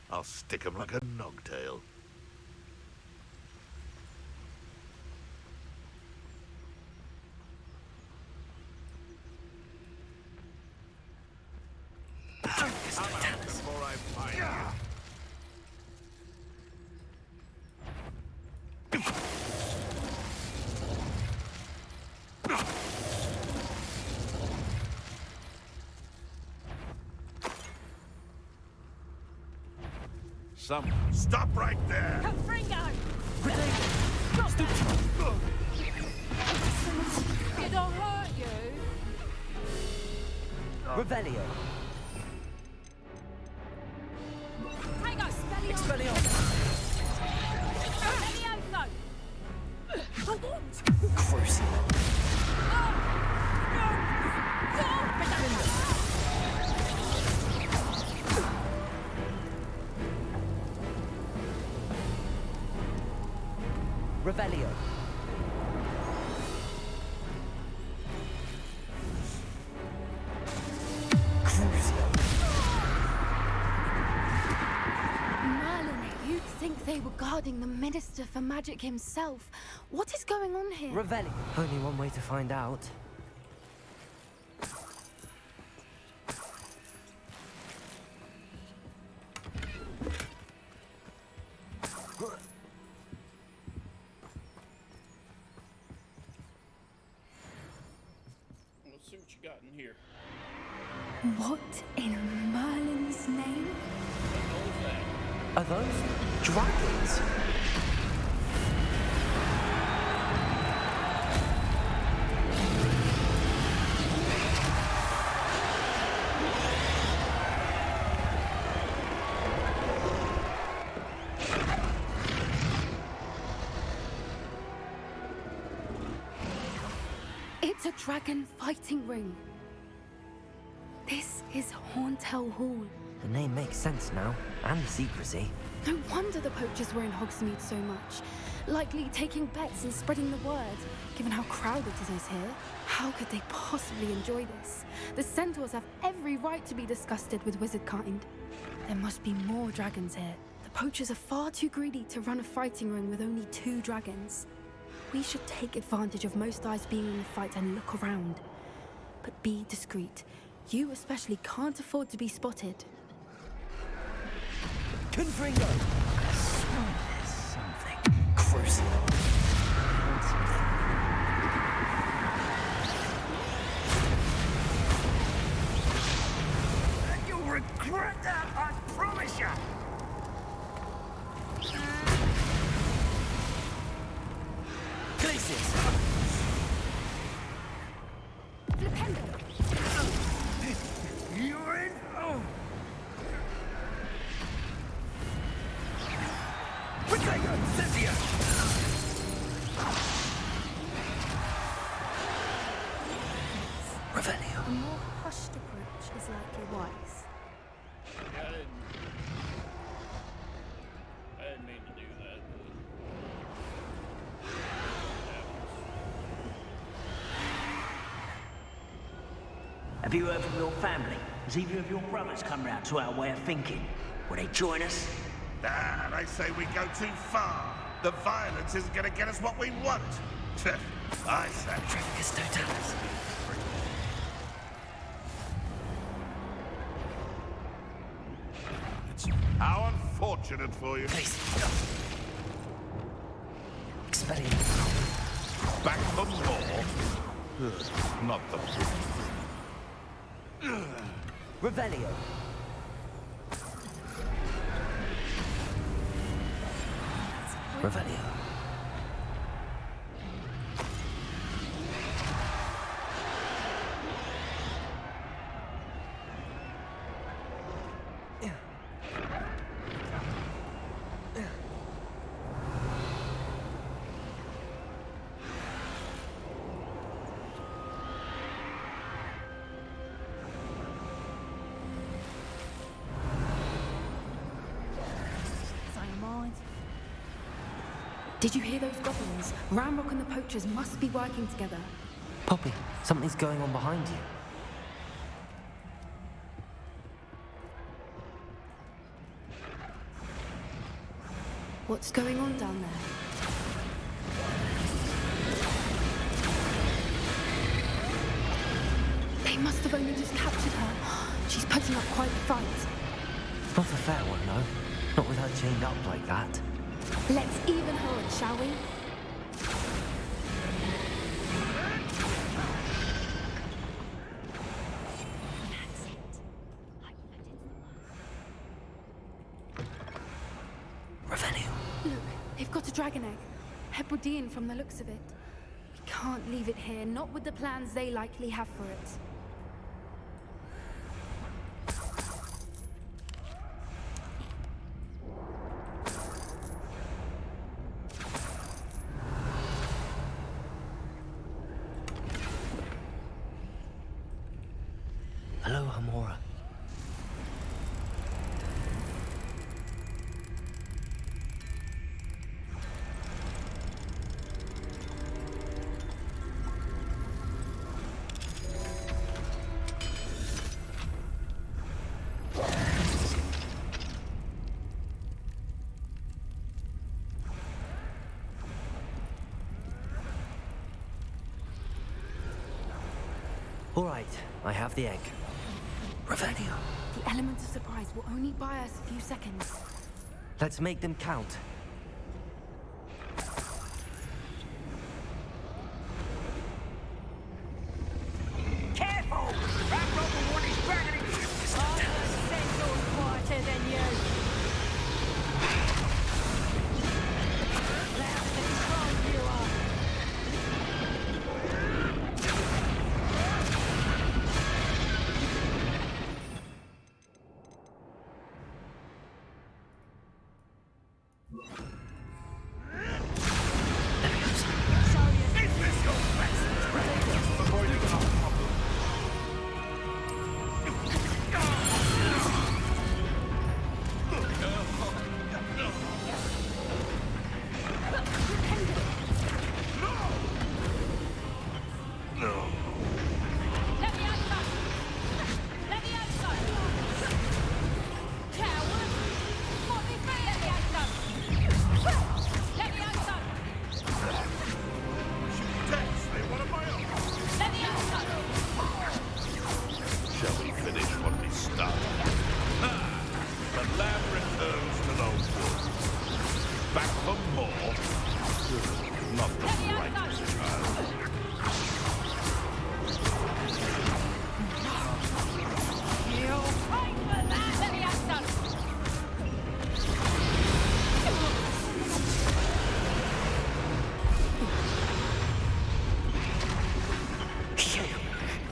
I'll stick 'em like a nogtail. Before I find you. Stop right there! Confringo! Did I hurt you? Revelio. Prego! Expelliarmus! Levioso! For what? Crucible. Revelio. Merlin, you'd think they were guarding the Minister for Magic himself. What is going on here? Revelio. Only one way to find out. Let's see what you got in here. What in Merlin's name? Are those dragons? It's a dragon fighting ring. This is Hauntel Hall. The name makes sense now, and the secrecy. No wonder the poachers were in Hogsmeade so much. Likely taking bets and spreading the word, given how crowded it is here. How could they possibly enjoy this? The centaurs have every right to be disgusted with wizard kind. There must be more dragons here. The poachers are far too greedy to run a fighting ring with only 2 dragons. We should take advantage of most eyes being in the fight and look around. But be discreet. You especially can't afford to be spotted. Confringo! I swear there's something crucial. You'll regret that, I promise you! Glacius! You're in? Oh! Protego! Cynthia! Revelio. A more hushed approach is likely wise. I didn't mean to do that, Have you heard from your family? Has either of your brothers come round to our way of thinking? Will they join us? Ah, they say we go too far. The violence isn't going to get us what we want. I say. Trafficus totalis. How unfortunate for you. Please. Expelliarmus. Back for more? Not the... Revelio. Revelio. Did you hear those goblins? Ramrock and the poachers must be working together. Poppy, something's going on behind you. What's going on down there? They must have only just captured her. She's putting up quite a fight. Not a fair one, no. Not with her chained up like that. Let's even her it, shall we? Revelio. Look, they've got a dragon egg. Hebridean from the looks of it. We can't leave it here, not with the plans they likely have for it. Hello, Hamora. All right, I have the egg. Revelio. The element of surprise will only buy us a few seconds. Let's make them count. Careful! Ramrock will want his dragon in quieter than you. Louder than strong you are.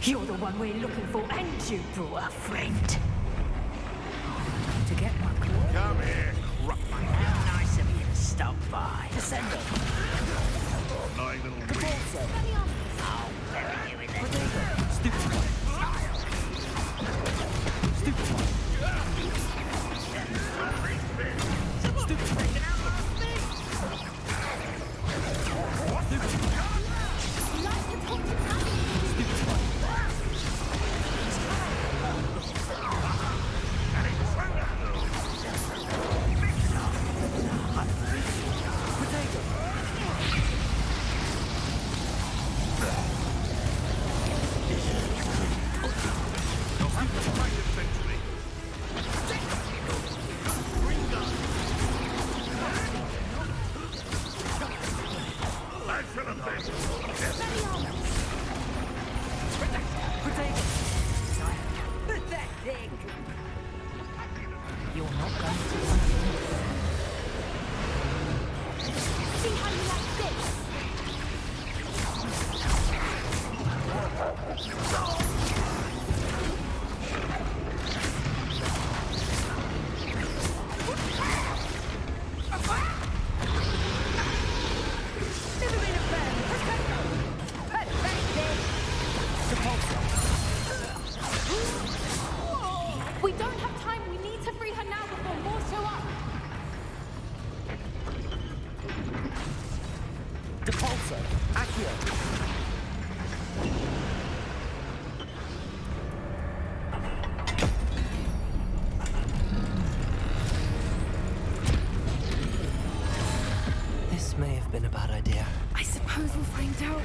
You're the one we're looking for, and you brought a friend. To get my claw. Come here, Cruckman. How nice of you to stop by. Descendo. Annoying little Capozzo. I'll bury you in there. Stupid one. Stupid one. Stupid one. This may have been a bad idea. I suppose we'll find out.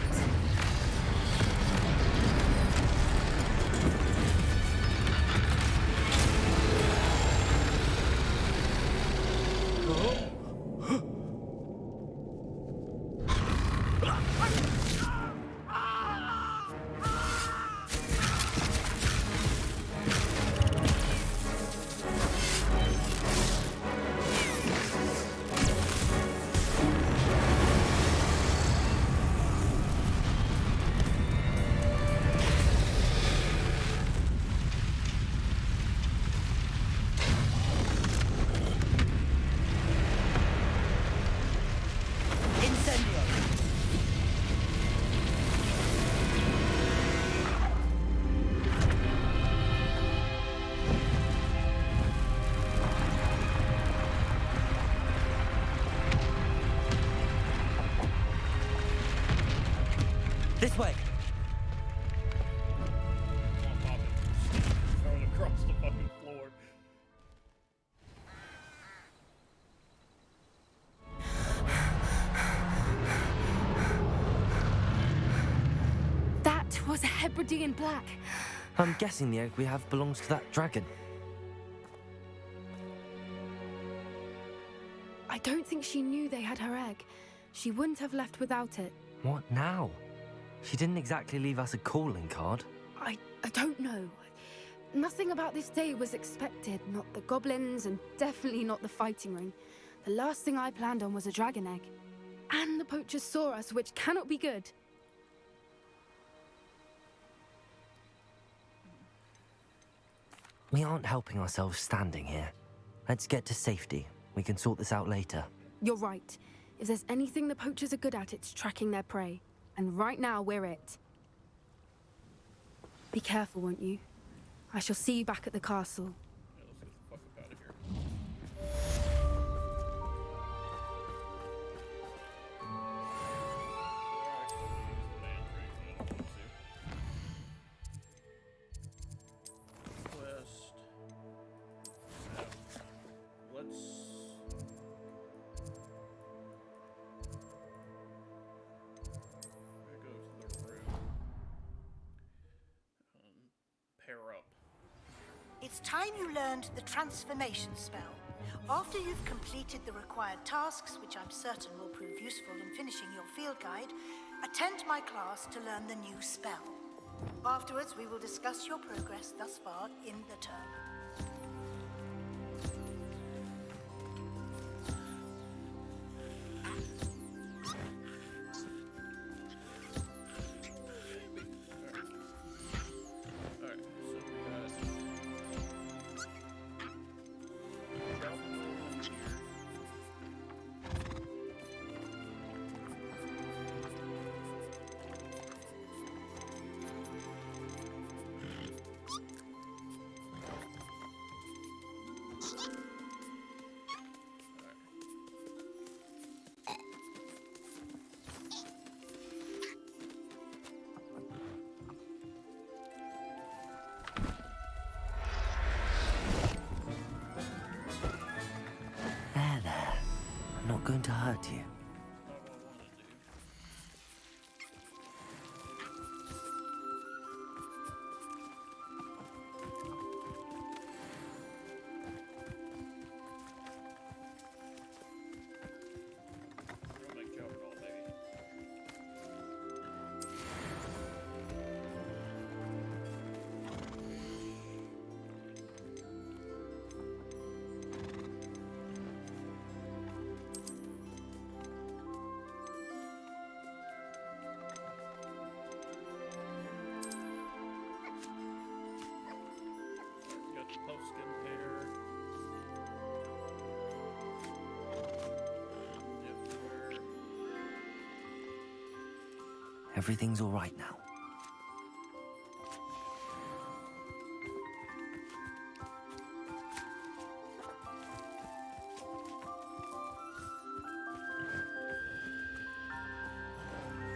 This way. Thrown across the fucking floor. That was a Hebridean black. I'm guessing the egg we have belongs to that dragon. I don't think she knew they had her egg. She wouldn't have left without it. What now? She didn't exactly leave us a calling card. I don't know. Nothing about this day was expected. Not the goblins, and definitely not the fighting ring. The last thing I planned on was a dragon egg. And the poachers saw us, which cannot be good. We aren't helping ourselves standing here. Let's get to safety. We can sort this out later. You're right. If there's anything the poachers are good at, it's tracking their prey. And right now, we're it. Be careful, won't you? I shall see you back at the castle. Yeah, let's get the fuck up out of here. Quest. Let's. Go to the room. Pair up. It's time you learned the transformation spell. After you've completed the required tasks, which I'm certain will prove useful in finishing your field guide, attend my class to learn the new spell. Afterwards, we will discuss your progress thus far in the term. I'm not going to hurt you. Everything's all right now.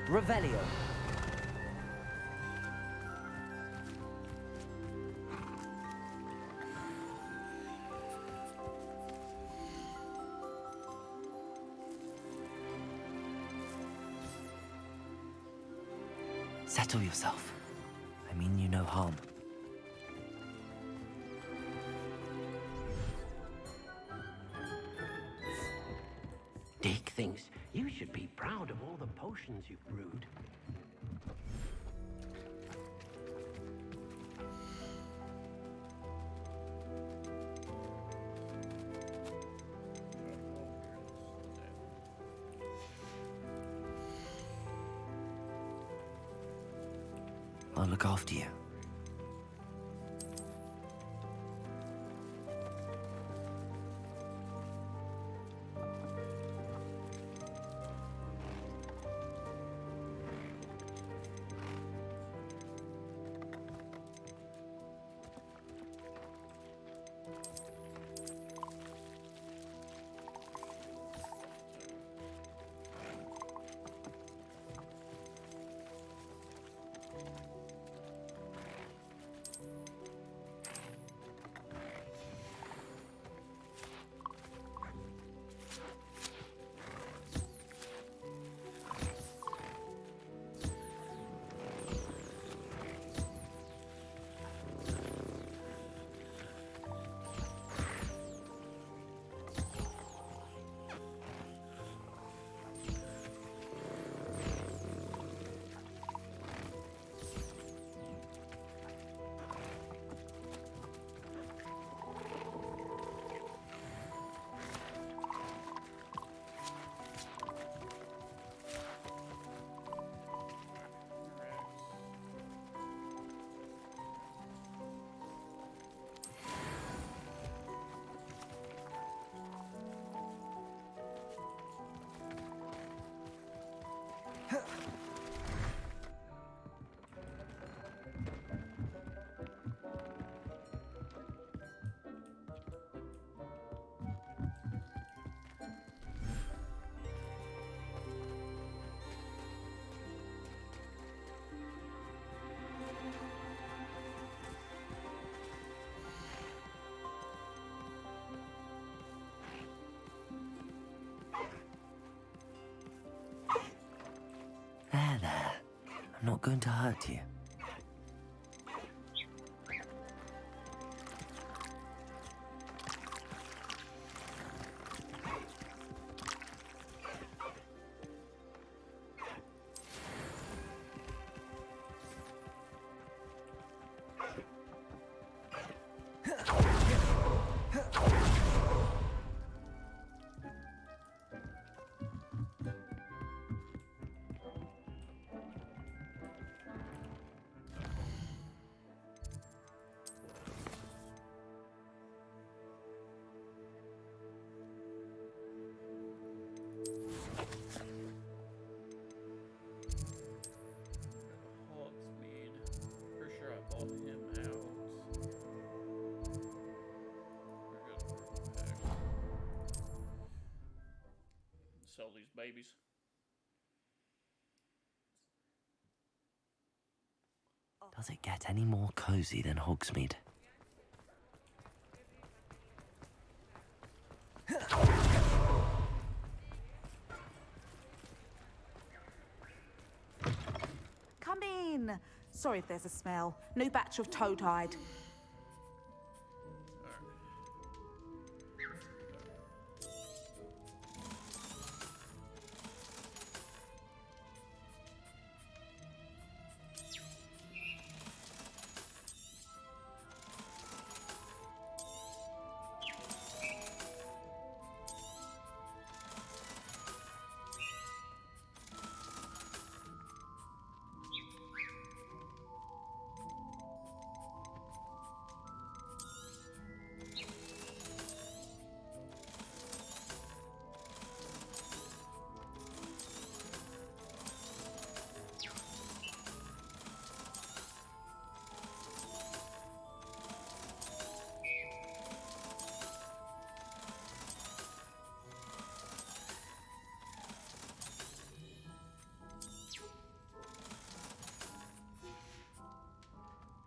Revelio. Settle yourself. I mean you no harm. Deek thinks you should be proud of all the potions you've brewed. I'll look after you. There. I'm not going to hurt you. Hogsmeade. Pretty sure I bought him out. Sell these babies. Does it get any more cozy than Hogsmeade? Come in. Sorry if there's a smell. New batch of toad hide.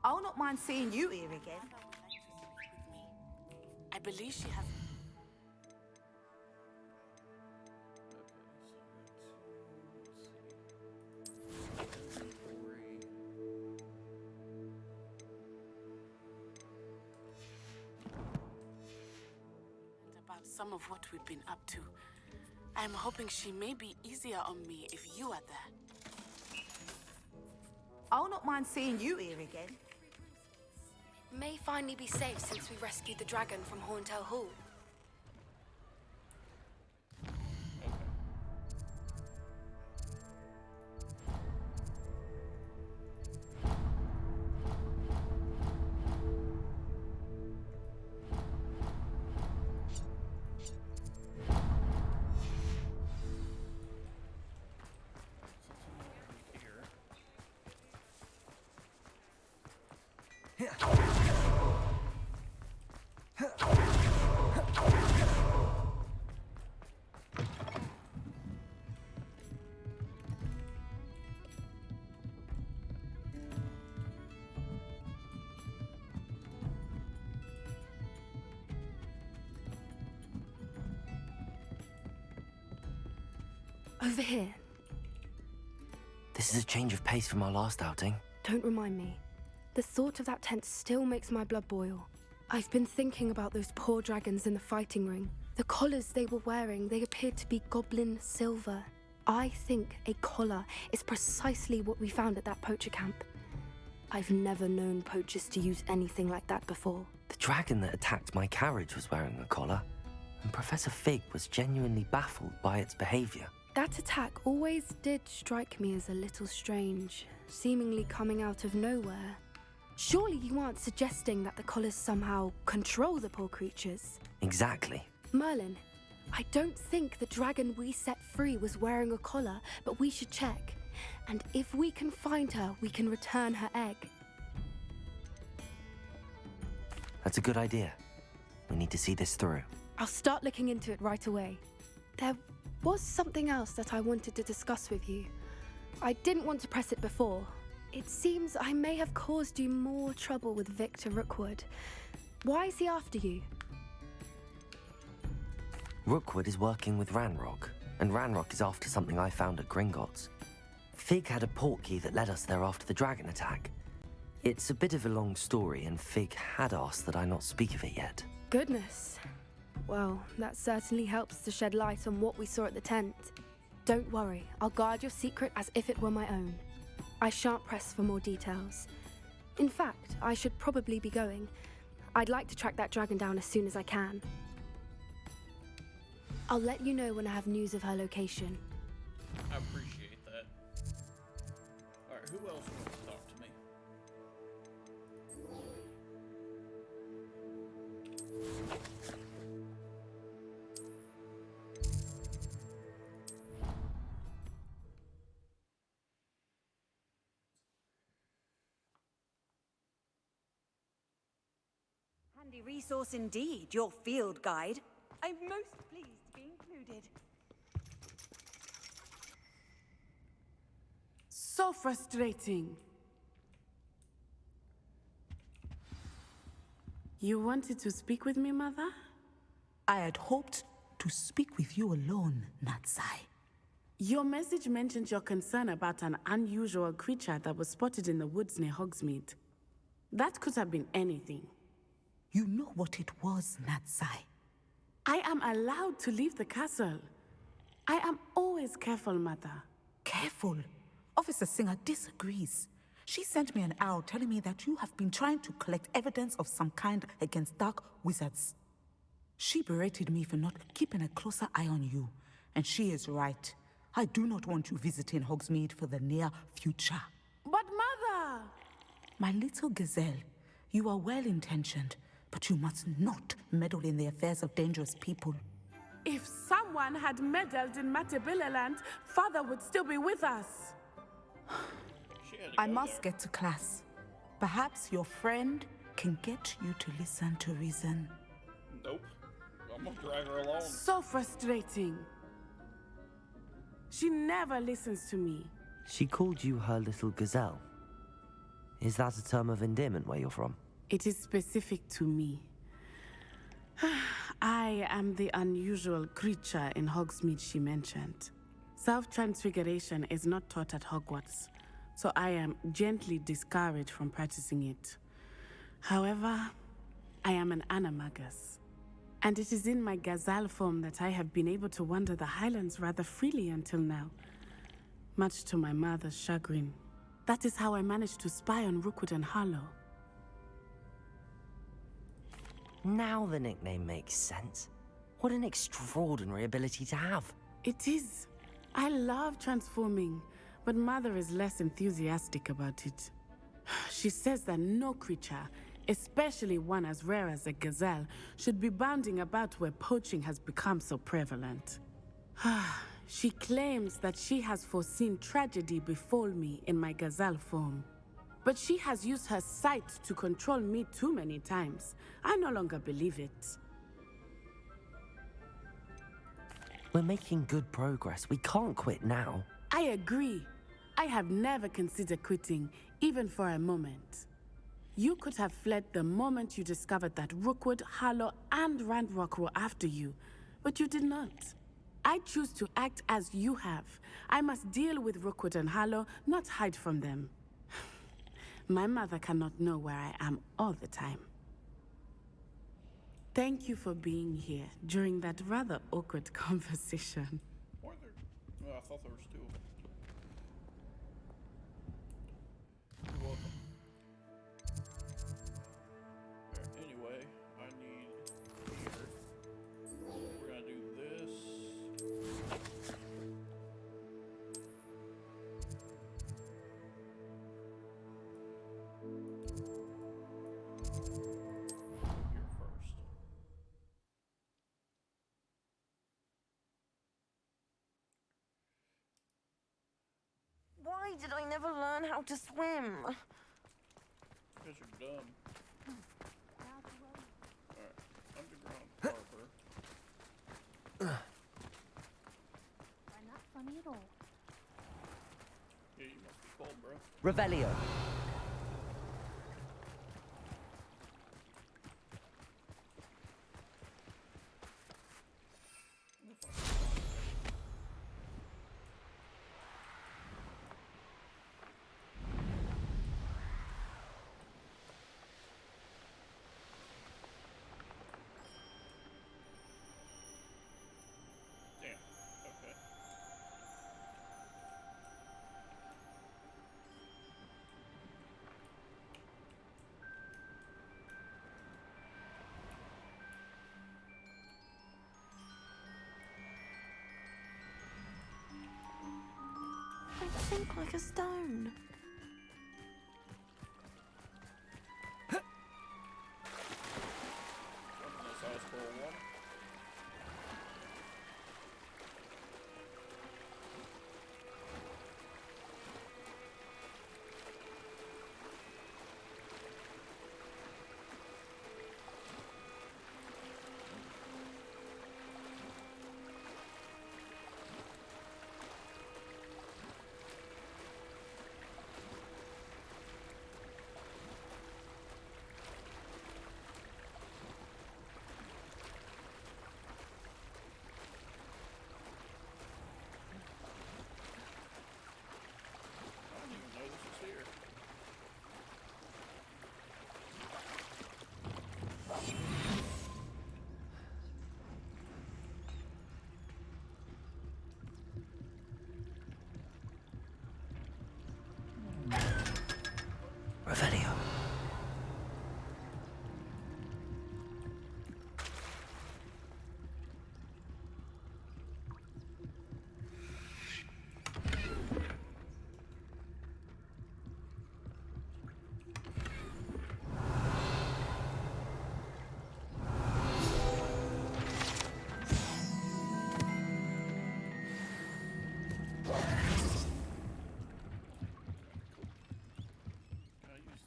I'll not mind seeing you here again. I believe she has... Inventory. some of what we've been up to. I'm hoping she may be easier on me if you are there. I'll not mind seeing you here again. May finally be safe since we rescued the dragon from Horntail Hall. Over here. This is a change of pace from our last outing. Don't remind me. The thought of that tent still makes my blood boil. I've been thinking about those poor dragons in the fighting ring. The collars they were wearing, they appeared to be goblin silver. I think a collar is precisely what we found at that poacher camp. I've never known poachers to use anything like that before. The dragon that attacked my carriage was wearing a collar, and Professor Fig was genuinely baffled by its behavior. That attack always did strike me as a little strange, seemingly coming out of nowhere. Surely you aren't suggesting that the collars somehow control the poor creatures? Exactly. Merlin, I don't think the dragon we set free was wearing a collar, but we should check. And if we can find her, we can return her egg. That's a good idea. We need to see this through. I'll start looking into it right away. There was something else that I wanted to discuss with you. I didn't want to press it before. It seems I may have caused you more trouble with Victor Rookwood. Why is he after you? Rookwood is working with Ranrock, and Ranrock is after something I found at Gringotts. Fig had a portkey that led us there after the dragon attack. It's a bit of a long story, and Fig had asked that I not speak of it yet. Goodness. Well, that certainly helps to shed light on what we saw at the tent. Don't worry, I'll guard your secret as if it were my own. I shan't press for more details. In fact, I should probably be going. I'd like to track that dragon down as soon as I can. I'll let you know when I have news of her location. I appreciate that. Alright, who else wants to talk to me? Handy resource indeed, your field guide. I'm most pleased to be included. So frustrating. You wanted to speak with me, Mother? I had hoped to speak with you alone, Natsai. Your message mentioned your concern about an unusual creature that was spotted in the woods near Hogsmeade. That could have been anything. You know what it was, Natsai. I am allowed to leave the castle. I am always careful, Mother. Careful? Officer Singer disagrees. She sent me an arrow telling me that you have been trying to collect evidence of some kind against dark wizards. She berated me for not keeping a closer eye on you, and she is right. I do not want you visiting Hogsmeade for the near future. But Mother! My little gazelle, you are well-intentioned, but you must not meddle in the affairs of dangerous people. If someone had meddled in Matabeleland, Father would still be with us. I must get to class. Perhaps your friend can get you to listen to reason. Nope. I'm gonna drag her along. So frustrating. She never listens to me. She called you her little gazelle. Is that a term of endearment where you're from? It is specific to me. I am the unusual creature in Hogsmeade she mentioned. Self-transfiguration is not taught at Hogwarts, so I am gently discouraged from practicing it. However, I am an animagus. And it is in my gazelle form that I have been able to wander the highlands rather freely until now, much to my mother's chagrin. That is how I managed to spy on Rookwood and Harlow. Now the nickname makes sense. What an extraordinary ability to have. It is. I love transforming, but Mother is less enthusiastic about it. She says that no creature, especially one as rare as a gazelle, should be bounding about where poaching has become so prevalent. She claims that she has foreseen tragedy befall me in my gazelle form. But she has used her sight to control me too many times. I no longer believe it. We're making good progress. We can't quit now. I agree. I have never considered quitting, even for a moment. You could have fled the moment you discovered that Rookwood, Harlow, and Ranrock were after you, but you did not. I choose to act as you have. I must deal with Rookwood and Harlow, not hide from them. My mother cannot know where I am all the time. Thank you for being here during that rather awkward conversation. Why are there... Oh, I thought there were still... You're welcome. Anyway, I need here. We're gonna do this. Here first. Why did I never learn how to swim? Because you're dumb. Alright, underground harbor. Find that funny at all? Yeah, you must be cold, bro. Revelio. Damn. Okay. I think like a stone. Jump in this ice cold water. I didn't even know this was here. Revelio.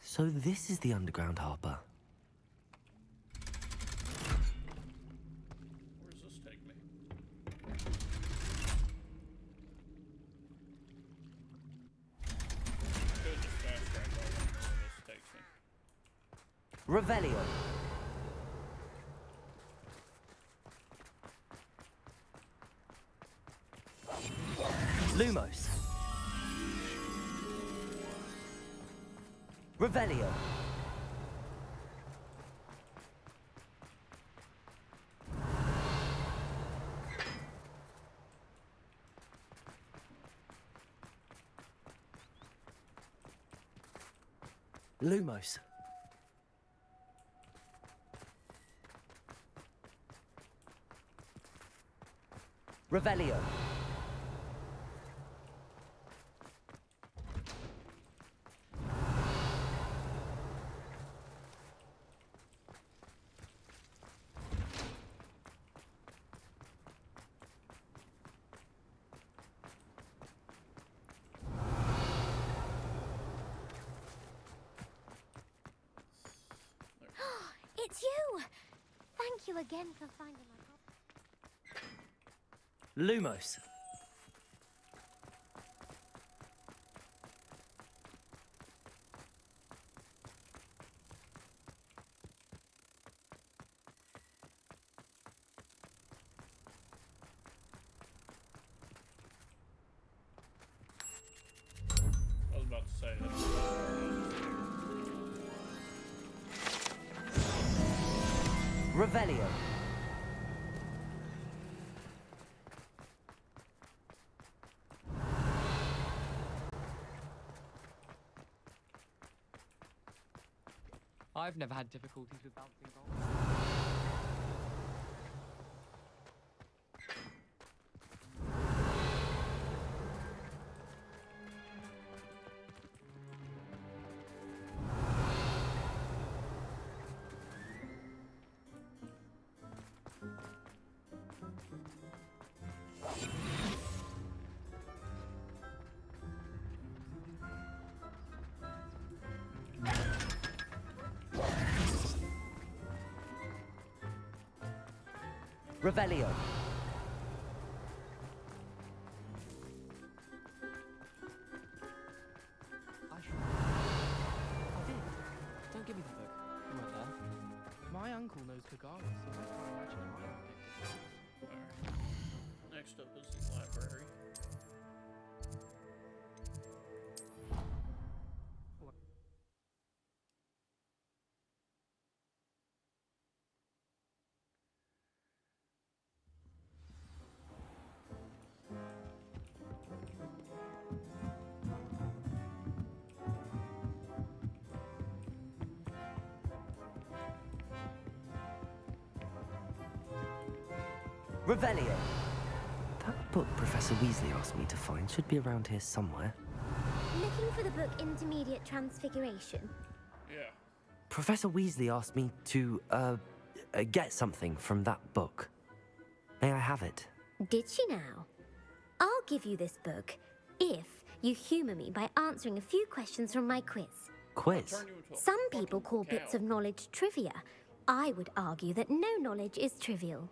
So this is the underground harbor. Where does this take me? Could just fast track all the way where this takes me. Revelio. Lumos. Revelio. Lumos. Revelio. It's you! Thank you again for finding my problem. Lumos. I was about to say that. Revelio. I've never had difficulties with bouncing balls. Revelio. Don't give me the book. You weren't there. My uncle knows Kagara, so I can't imagine I might get this. Next up is the library. Revelio. That book Professor Weasley asked me to find should be around here somewhere. Looking for the book Intermediate Transfiguration? Yeah. Professor Weasley asked me to, get something from that book. May I have it? Did she now? I'll give you this book if you humour me by answering a few questions from my quiz. Quiz? Some people call bits of knowledge trivia. I would argue that no knowledge is trivial.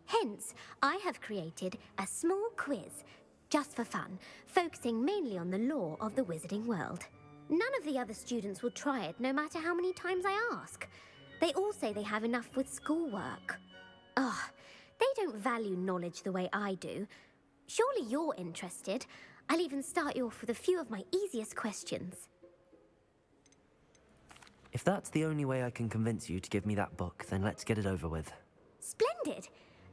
Hence, I have created a small quiz, just for fun, focusing mainly on the lore of the wizarding world. None of the other students will try it, no matter how many times I ask. They all say they have enough with schoolwork. Ugh, they don't value knowledge the way I do. Surely you're interested. I'll even start you off with a few of my easiest questions. If that's the only way I can convince you to give me that book, then let's get it over with. Splendid!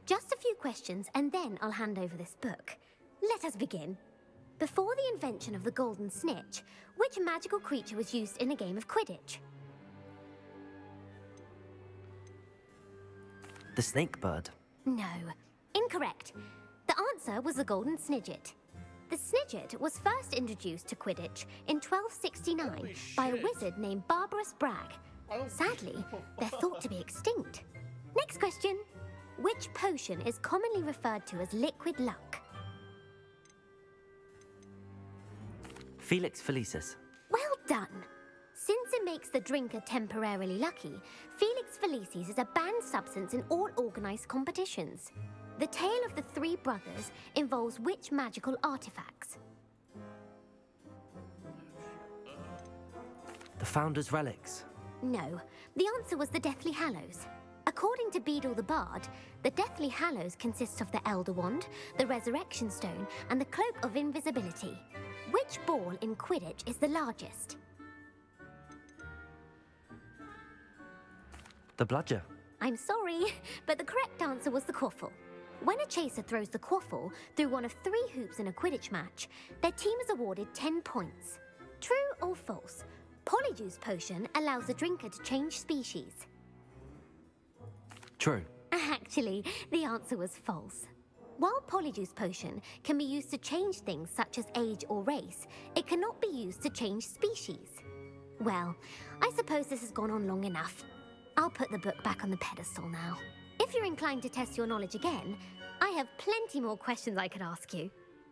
Just a few questions, and then I'll hand over this book. Let us begin. Before the invention of the golden snitch, which magical creature was used in a game of Quidditch? The snake bird. No. Incorrect. The answer was the golden snidget. The snidget was first introduced to Quidditch in 1269 by a wizard named Barbarous Bragg. Sadly, they're thought to be extinct. Next question. Which potion is commonly referred to as liquid luck? Felix Felicis. Well done. Since it makes the drinker temporarily lucky, Felix Felicis is a banned substance in all organised competitions. The tale of the three brothers involves which magical artifacts? The Founder's Relics. No, the answer was the Deathly Hallows. According to Beedle the Bard, the Deathly Hallows consists of the Elder Wand, the Resurrection Stone, and the Cloak of Invisibility. Which ball in Quidditch is the largest? The Bludger. I'm sorry, but the correct answer was the quaffle. When a chaser throws the quaffle through one of 3 hoops in a Quidditch match, their team is awarded 10 points. True or false? Polyjuice potion allows the drinker to change species. True. Actually, the answer was false. While Polyjuice potion can be used to change things such as age or race, it cannot be used to change species. Well, I suppose this has gone on long enough. I'll put the book back on the pedestal now. If you're inclined to test your knowledge again, I have plenty more questions I could ask you.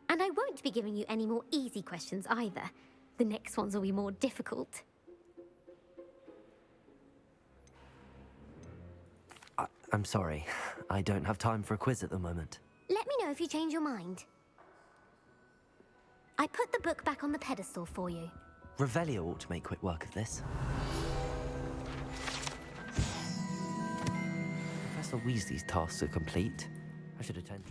And I won't be giving you any more easy questions either. The next ones will be more difficult. I'm sorry. I don't have time for a quiz at the moment. Let me know if you change your mind. I put the book back on the pedestal for you. Revelio ought to make quick work of this. Professor Weasley's tasks are complete. I should attend.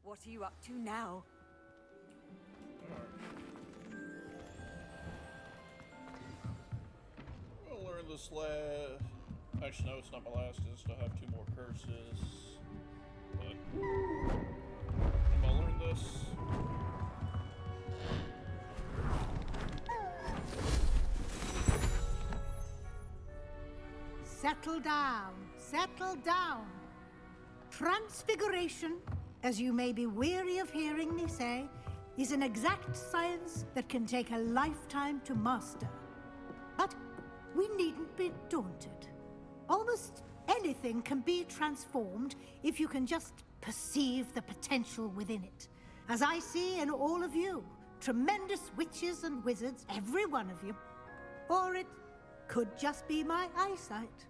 What are you up to now? I'll learn this last. Actually, no, it's not my last. I still have 2 more curses. But I'm gonna learn this. Settle down. Settle down. Transfiguration, as you may be weary of hearing me say, is an exact science that can take a lifetime to master. But we needn't be daunted. Almost anything can be transformed if you can just perceive the potential within it. As I see in all of you, tremendous witches and wizards, every one of you. Or it could just be my eyesight.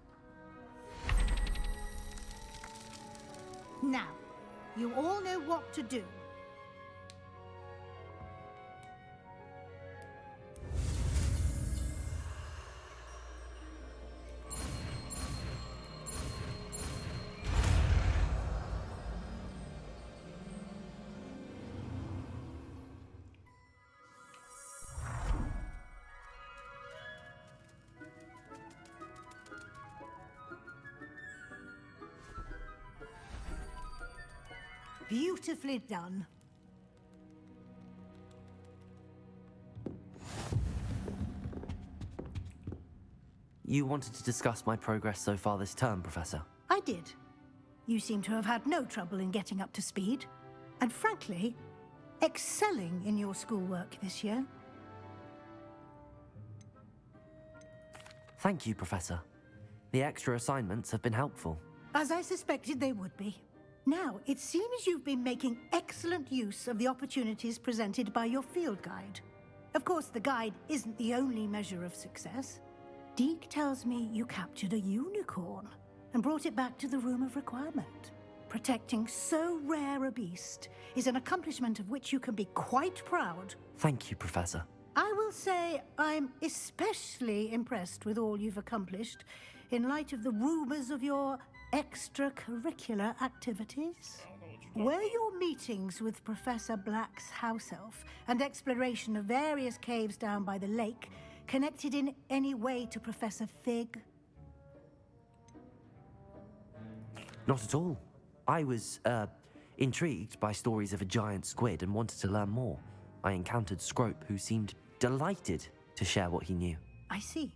Now, you all know what to do. Beautifully done. You wanted to discuss my progress so far this term, Professor? I did. You seem to have had no trouble in getting up to speed. And frankly, excelling in your schoolwork this year. Thank you, Professor. The extra assignments have been helpful. As I suspected they would be. Now, it seems you've been making excellent use of the opportunities presented by your field guide. Of course, the guide isn't the only measure of success. Deke tells me you captured a unicorn and brought it back to the Room of Requirement. Protecting so rare a beast is an accomplishment of which you can be quite proud. Thank you, Professor. I will say I'm especially impressed with all you've accomplished in light of the rumors of your extracurricular activities. Were your meetings with Professor Black's house elf and exploration of various caves down by the lake connected in any way to Professor Fig? Not at all. I was, intrigued by stories of a giant squid and wanted to learn more. I encountered Scrope, who seemed delighted to share what he knew. I see.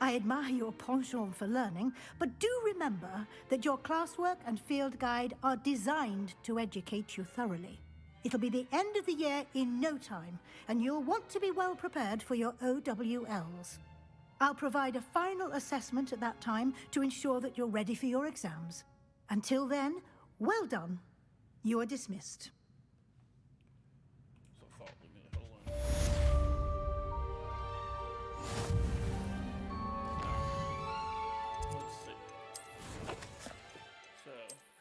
I admire your penchant for learning, but do remember that your classwork and field guide are designed to educate you thoroughly. It'll be the end of the year in no time, and you'll want to be well prepared for your OWLs. I'll provide a final assessment at that time to ensure that you're ready for your exams. Until then, well done. You are dismissed.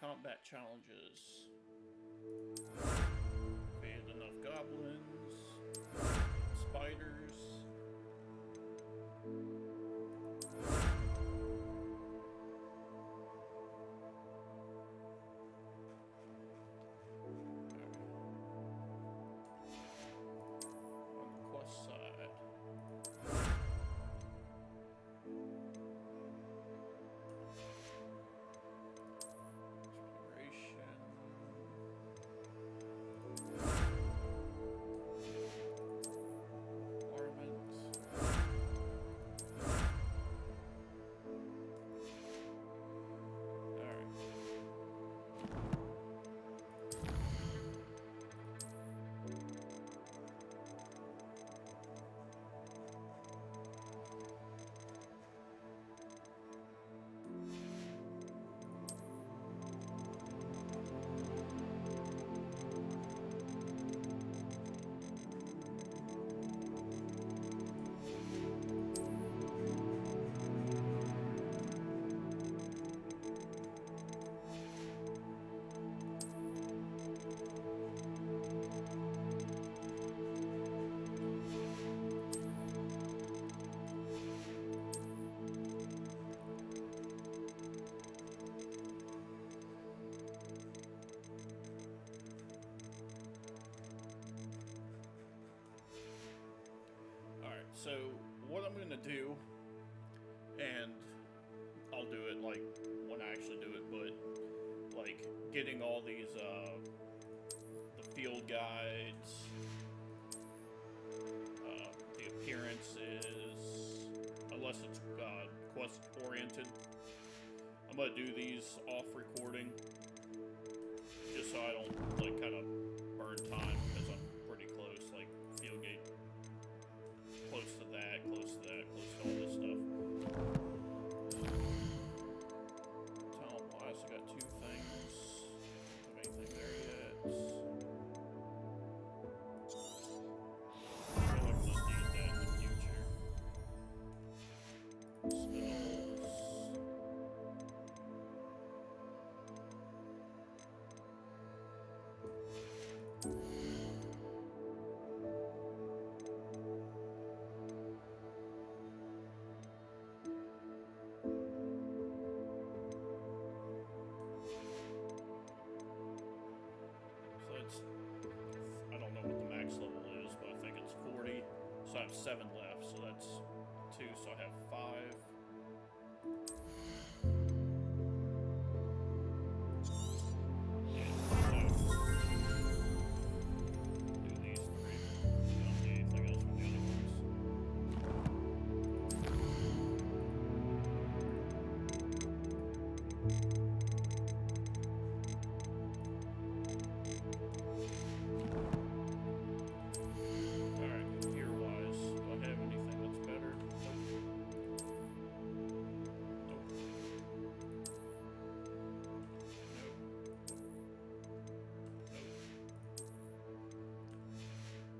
Combat challenges. Defeated enough goblins, spiders. On the quest side. so what I'm gonna do, and I'll do it like when I actually do it, but like getting all these the field guides, the appearances, unless it's quest oriented. I'm gonna do these off recording, just so I don't like kind of burn time, because I'm pretty close, like Fieldgate, close to that, close to that, close to all this stuff. Talent wise, I got 2 things. Don't have anything there yet. I feel like I'm gonna need that in the future. Spells. So it's, I don't know what the max level is, but I think it's 40. So I have 7 left, so that's 2, so I have 5. Alright, gear-wise, do I have anything that's better? Nope. Nope. Nope.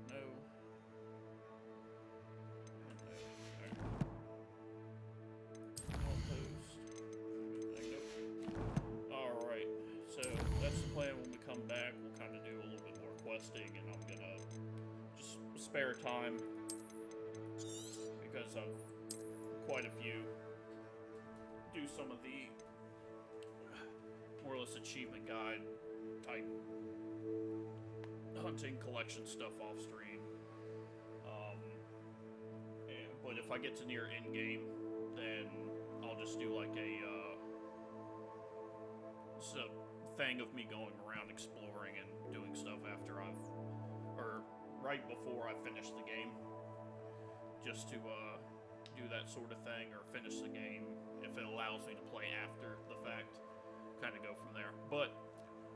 No. And no. Alright. Outpost. Nope. Alright, so that's the plan. When we come back, we'll kind of do a little bit more questing, and I'm gonna just spare time, because I've quite a few, do some of the more or less achievement guide type hunting collection stuff off stream. But if I get to near end game, then I'll just do like a thing of me going around exploring and doing stuff after or right before I finish the game, just to do that sort of thing, or finish the game if it allows me to play after the fact, kind of go from there. But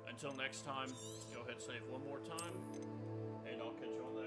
until next time, go ahead and save one more time, and I'll catch you on the